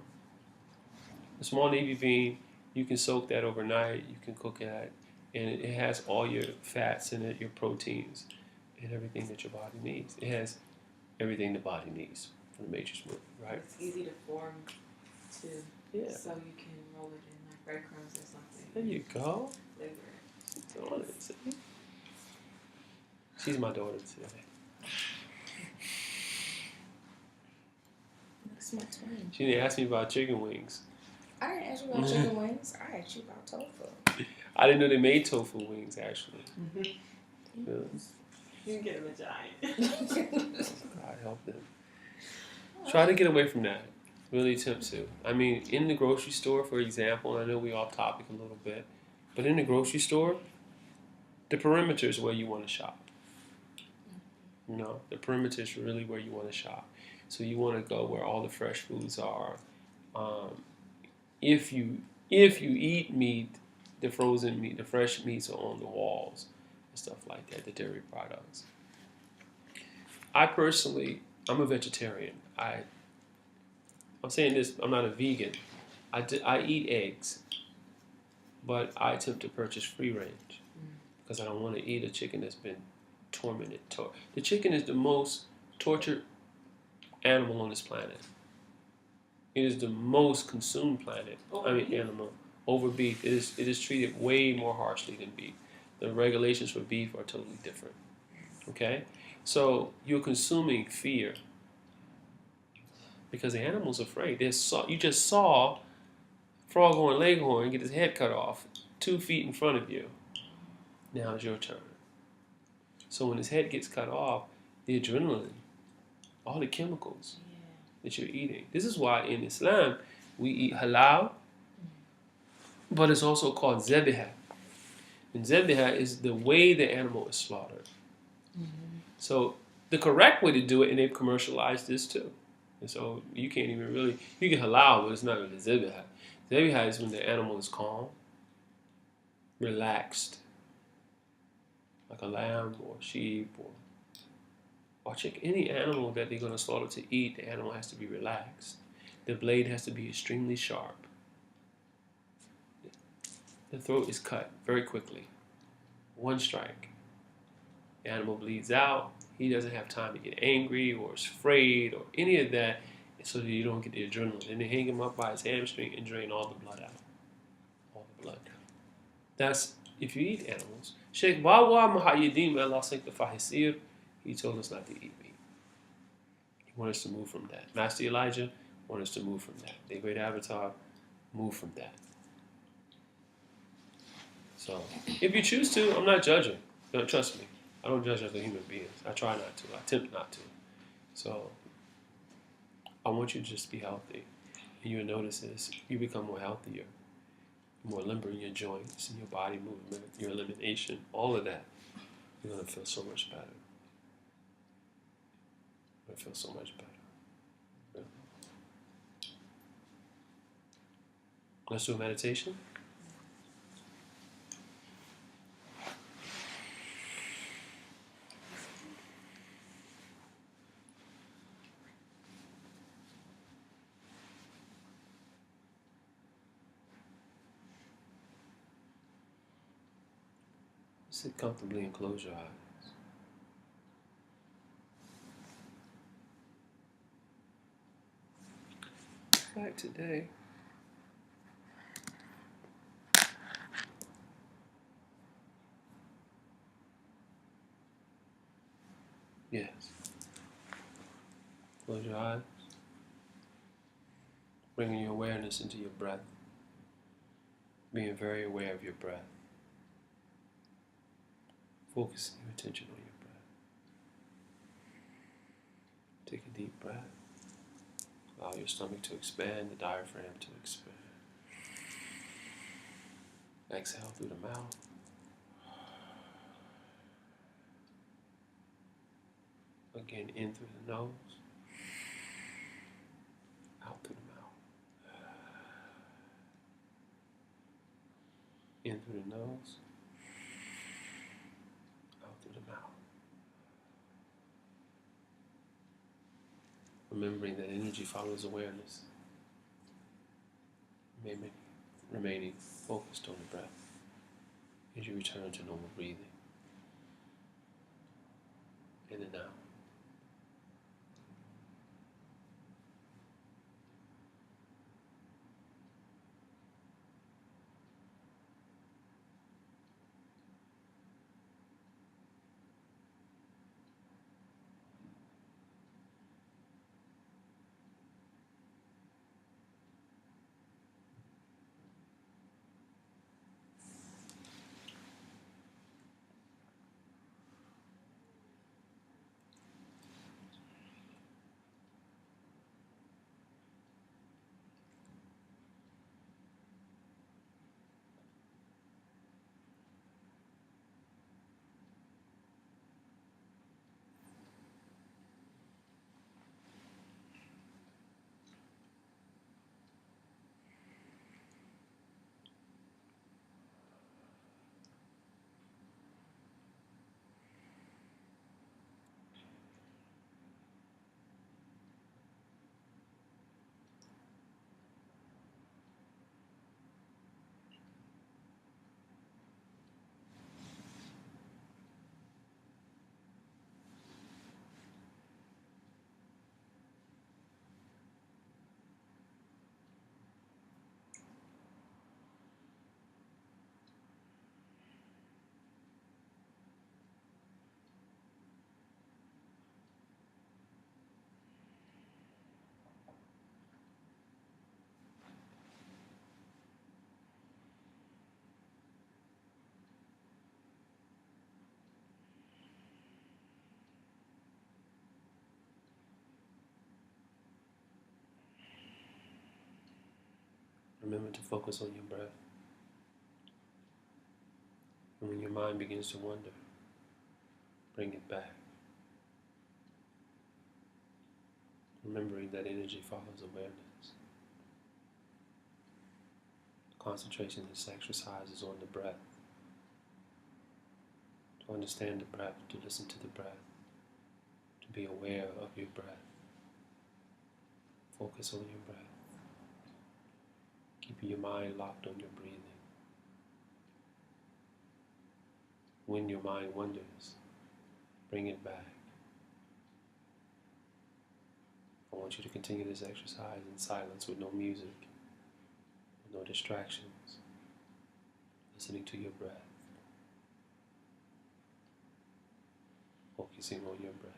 The small navy bean, you can soak that overnight. You can cook that. And it has all your fats in it, your proteins. and everything that your body needs. It has everything the body needs for the matrix movement, right? It's easy to form too. Yeah. So you can roll it in like breadcrumbs or something. There you go. Flavor it. She's on it. See? She's my daughter today. That's my twin. She didn't ask me about chicken wings. I didn't ask you about chicken wings. I asked you about tofu. I didn't know they made tofu wings, actually. Really? You can get them a giant. God help them. Try to get away from that. Really attempt to. I mean, in the grocery store, for example, and I know we're off topic a little bit, but in the grocery store, the perimeter is where you want to shop. You know, the perimeter is really where you want to shop. So you want to go where all the fresh foods are. If you eat meat, the frozen meat, the fresh meats are on the walls and stuff like that, the dairy products. I personally, I'm a vegetarian. I'm saying this, I'm not a vegan. I eat eggs, but I attempt to purchase free range because I don't want to eat a chicken that's been tormented. The chicken is the most tortured animal on this planet. It is the most consumed animal over beef. It is treated way more harshly than beef. The regulations for beef are totally different. Okay? So you're consuming fear because the animal's afraid. You just saw Froghorn Leghorn get his head cut off 2 feet in front of you. Now it's your turn. So when his head gets cut off, the adrenaline, all the chemicals that you're eating. This is why in Islam we eat halal, but it's also called zabihah. And zabihah is the way the animal is slaughtered. So the correct way to do it, and they've commercialized this too. And so you can't even really, you can halal, but it's not really zabihah. Zabihah is when the animal is calm, relaxed, like a lamb or sheep or chicken. Any animal that they're going to slaughter to eat, the animal has to be relaxed. The blade has to be extremely sharp. The throat is cut very quickly. One strike. The animal bleeds out. He doesn't have time to get angry or is afraid or any of that, so that you don't get the adrenaline. And they hang him up by his hamstring and drain all the blood out. All the blood. That's if you eat animals. Sheikh Bawa Muhayyiddin, may Allah sanctify his seer, he told us not to eat meat. He wanted us to move from that. Master Elijah wanted us to move from that. The great avatar, move from that. So, if you choose to, I'm not judging. Don't trust me. I don't judge other human beings. I try not to. I attempt not to. So, I want you to just be healthy. And you'll notice this. You become more healthier, more limber in your joints, in your body movement, your elimination, all of that. You're going to feel so much better. You're going to feel so much better. Yeah. Let's do a meditation. Sit comfortably and close your eyes. Back today. Yes. Close your eyes. Bringing your awareness into your breath. Being very aware of your breath. Focusing your attention on your breath. Take a deep breath. Allow your stomach to expand, the diaphragm to expand. Exhale through the mouth. Again, in through the nose. Out through the mouth. In through the nose. Remembering that energy follows awareness. Remaining focused on the breath as you return to normal breathing. in and out. Remember to focus on your breath. And when your mind begins to wander, bring it back. Remembering that energy follows awareness. Concentration in this exercise is on the breath. To understand the breath, to listen to the breath, to be aware of your breath. Focus on your breath. Keeping your mind locked on your breathing. When your mind wanders, bring it back. I want you to continue this exercise in silence with no music, with no distractions, listening to your breath, focusing on your breath.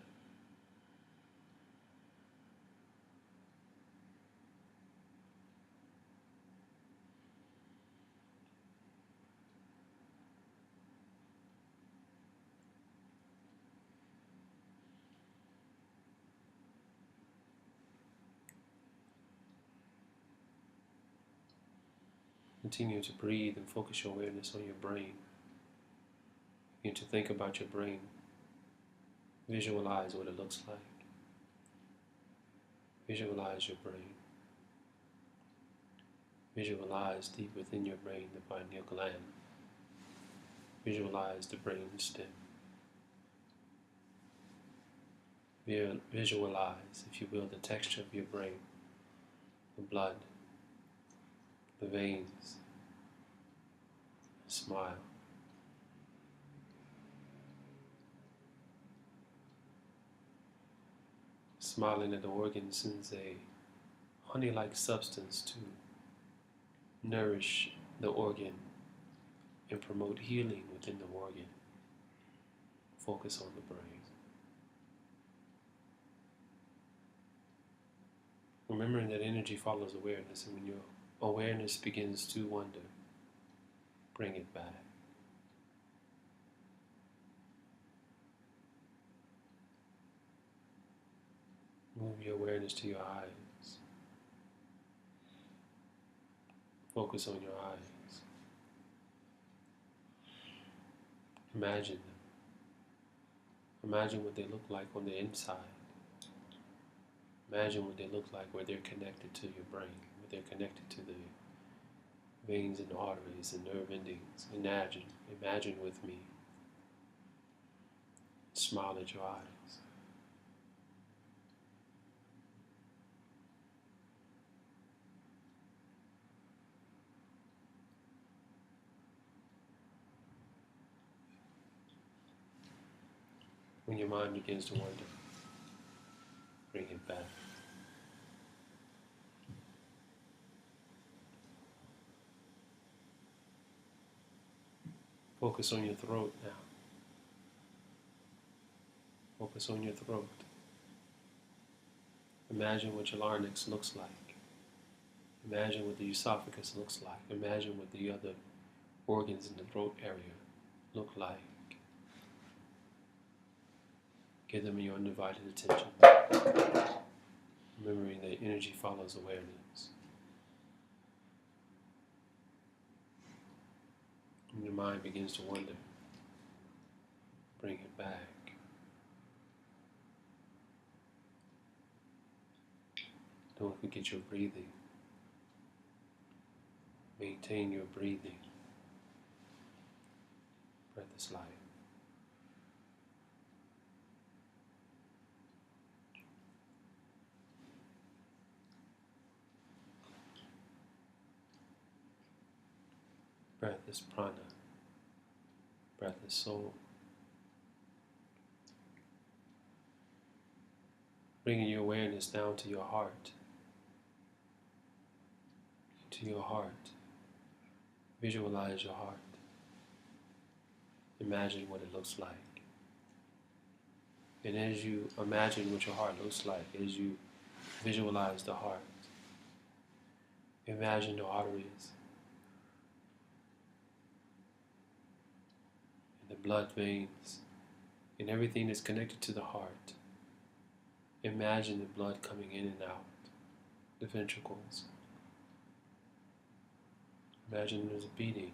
Continue to breathe and focus your awareness on your brain. Begin to think about your brain. Visualize what it looks like. Visualize your brain. Visualize deep within your brain the pineal gland. Visualize the brain stem. Visualize, if you will, the texture of your brain, the blood, the veins. Smile. Smiling at the organ sends a honey-like substance to nourish the organ and promote healing within the organ. Focus on the brain. Remembering that energy follows awareness, and when your awareness begins to wander, bring it back. Move your awareness to your eyes. Focus on your eyes. Imagine them. Imagine what they look like on the inside. Imagine what they look like where they're connected to your brain, where they're connected to the veins and arteries and nerve endings. Imagine with me. Smile at your eyes. When When your mind begins to wonder, bring it back. Focus on your throat now. Focus on your throat. Imagine what your larynx looks like. Imagine what the esophagus looks like. Imagine what the other organs in the throat area look like. Give them your undivided attention. Remembering that energy follows awareness. When your mind begins to wander, bring it back. Don't forget your breathing. Maintain your breathing. Breath is life. Breath is prana. Breath is soul. Bringing your awareness down to your heart. To your heart. Visualize your heart. Imagine what it looks like. And as you imagine what your heart looks like, as you visualize the heart, imagine the arteries and the blood veins and everything that's connected to the heart. Imagine the blood coming in and out, the ventricles. Imagine there's a beating.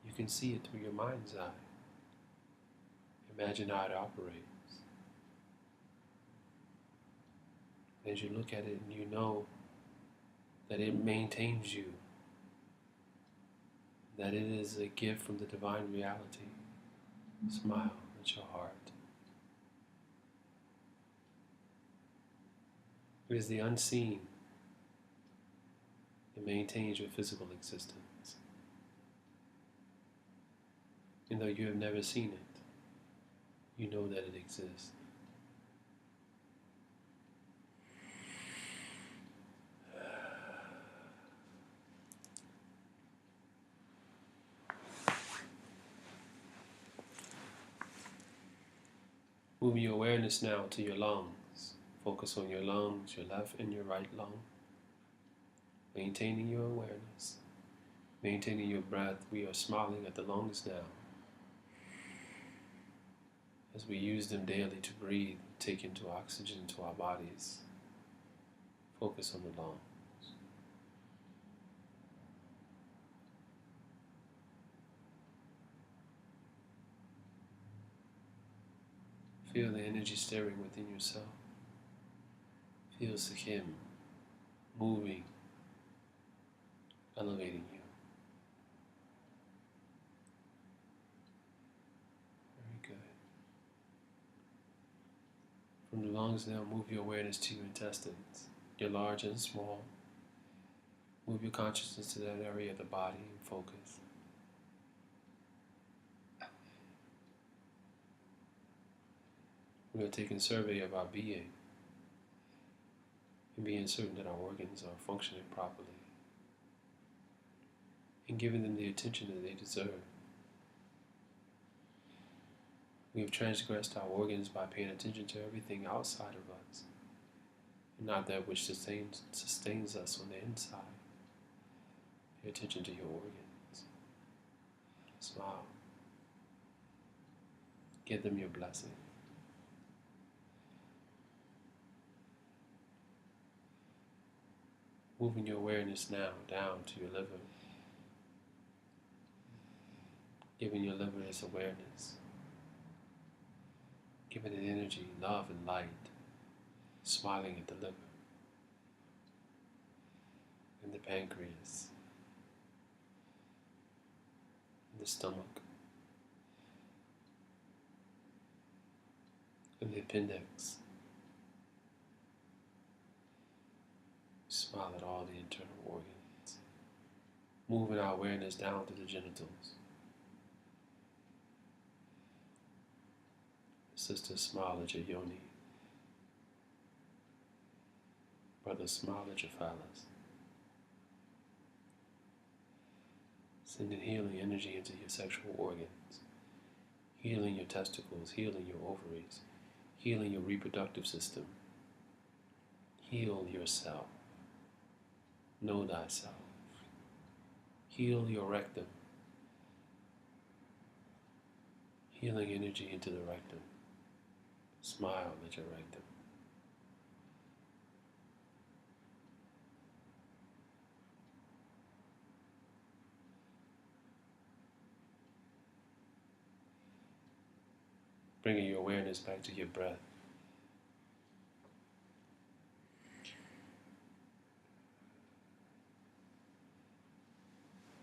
You can see it through your mind's eye. Imagine how it operates. As you look at it and you know that it maintains you, that it is a gift from the divine reality, smile at your heart. It is the unseen that maintains your physical existence. And though you have never seen it, you know that it exists. Moving your awareness now to your lungs. Focus on your lungs, your left and your right lung. Maintaining your awareness. Maintaining your breath. We are smiling at the lungs now. As we use them daily to breathe, take into oxygen to our bodies. Focus on the lungs. Feel the energy stirring within yourself. Feel Sikkim moving, elevating you. Very good. From the lungs now, move your awareness to your intestines, your large and small. Move your consciousness to that area of the body and focus. We are taking survey of our being and being certain that our organs are functioning properly and giving them the attention that they deserve. We have transgressed our organs by paying attention to everything outside of us and not that which sustains us on the inside. Pay attention to your organs. Smile. Give them your blessing. Moving your awareness now down to your liver. Giving your liver its awareness. Giving it energy, love, and light. Smiling at the liver. And the pancreas. And the stomach. And the appendix. Smile at all the internal organs. Moving our awareness down to the genitals. Sister, smile at your yoni. Brother, smile at your phallus. Sending healing energy into your sexual organs, healing your testicles, healing your ovaries, healing your reproductive system. Heal yourself. Know thyself. Heal your rectum. Healing energy into the rectum. Smile at your rectum. Bringing your awareness back to your breath.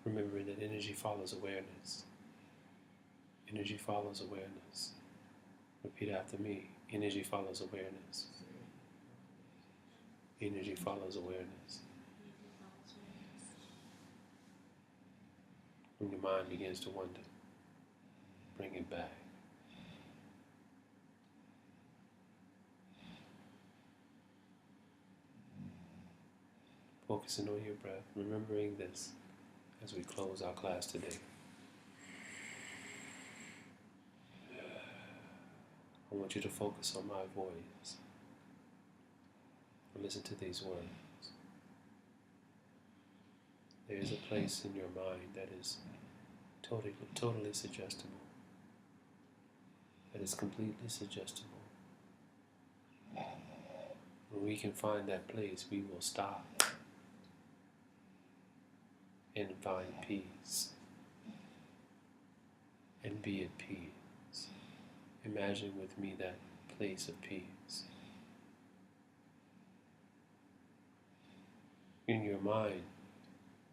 Remembering that energy follows awareness. Energy follows awareness. Repeat after me. Energy follows awareness. Energy follows awareness. When your mind begins to wonder, bring it back. Focusing on your breath, remembering this as we close our class today. I want you to focus on my voice and listen to these words. There is a place in your mind that is totally suggestible, that is completely suggestible. When we can find that place, we will stop and find peace and be at peace. Imagine with me that place of peace. In your mind,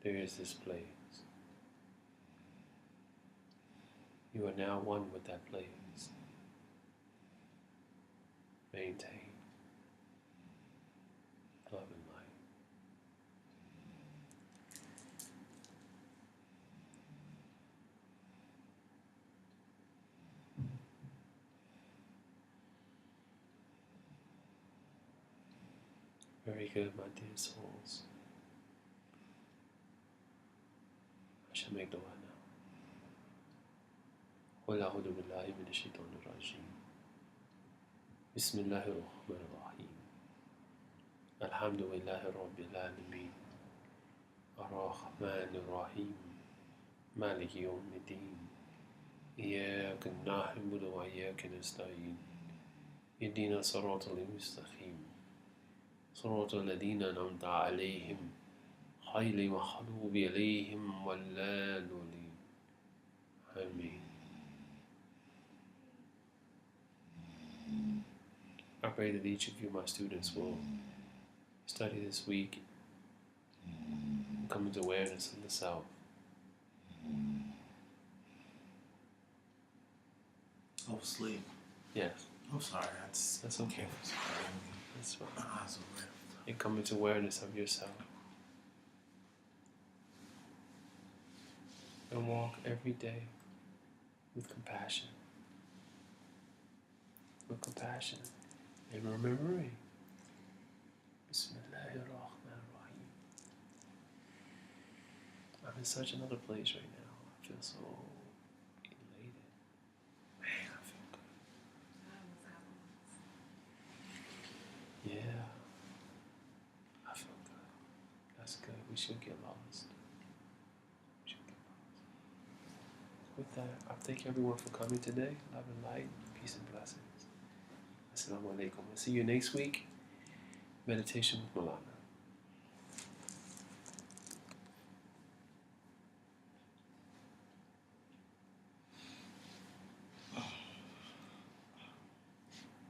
there is this place. You are now one with that place. Maintain love and light. Very good, my dear souls. I shall make dua now. قل أعوذ بالله من الشيطان الرجيم. بسم الله الرحمن الرحيم. الحمد لله رب العالمين. الرحمن الرحيم. مالك يوم الدين. إياك نعبد وإياك نستعين. اهدنا الصراط المستقيم. صراط الذين أنعمت عليهم غير المغضوب عليهم ولا الضالين. Amen. I pray that each of you, my students, will study this week and come into awareness of the self. Oh, sleep. Yes, I'm sorry. that's okay. Sorry. That's fine. My eyes are red. And come into awareness of yourself. And walk every day with compassion. With compassion. And remembering. Bismillahirrahmanirrahim. I'm in such another place right now. I feel so elated. Man, I feel good. Yeah. I feel good. That's good. We should get lost. We should get lost. With that, I thank everyone for coming today. Love and light, peace and blessings. Assalamu alaikum. I'll see you next week. Meditation with Mawlana.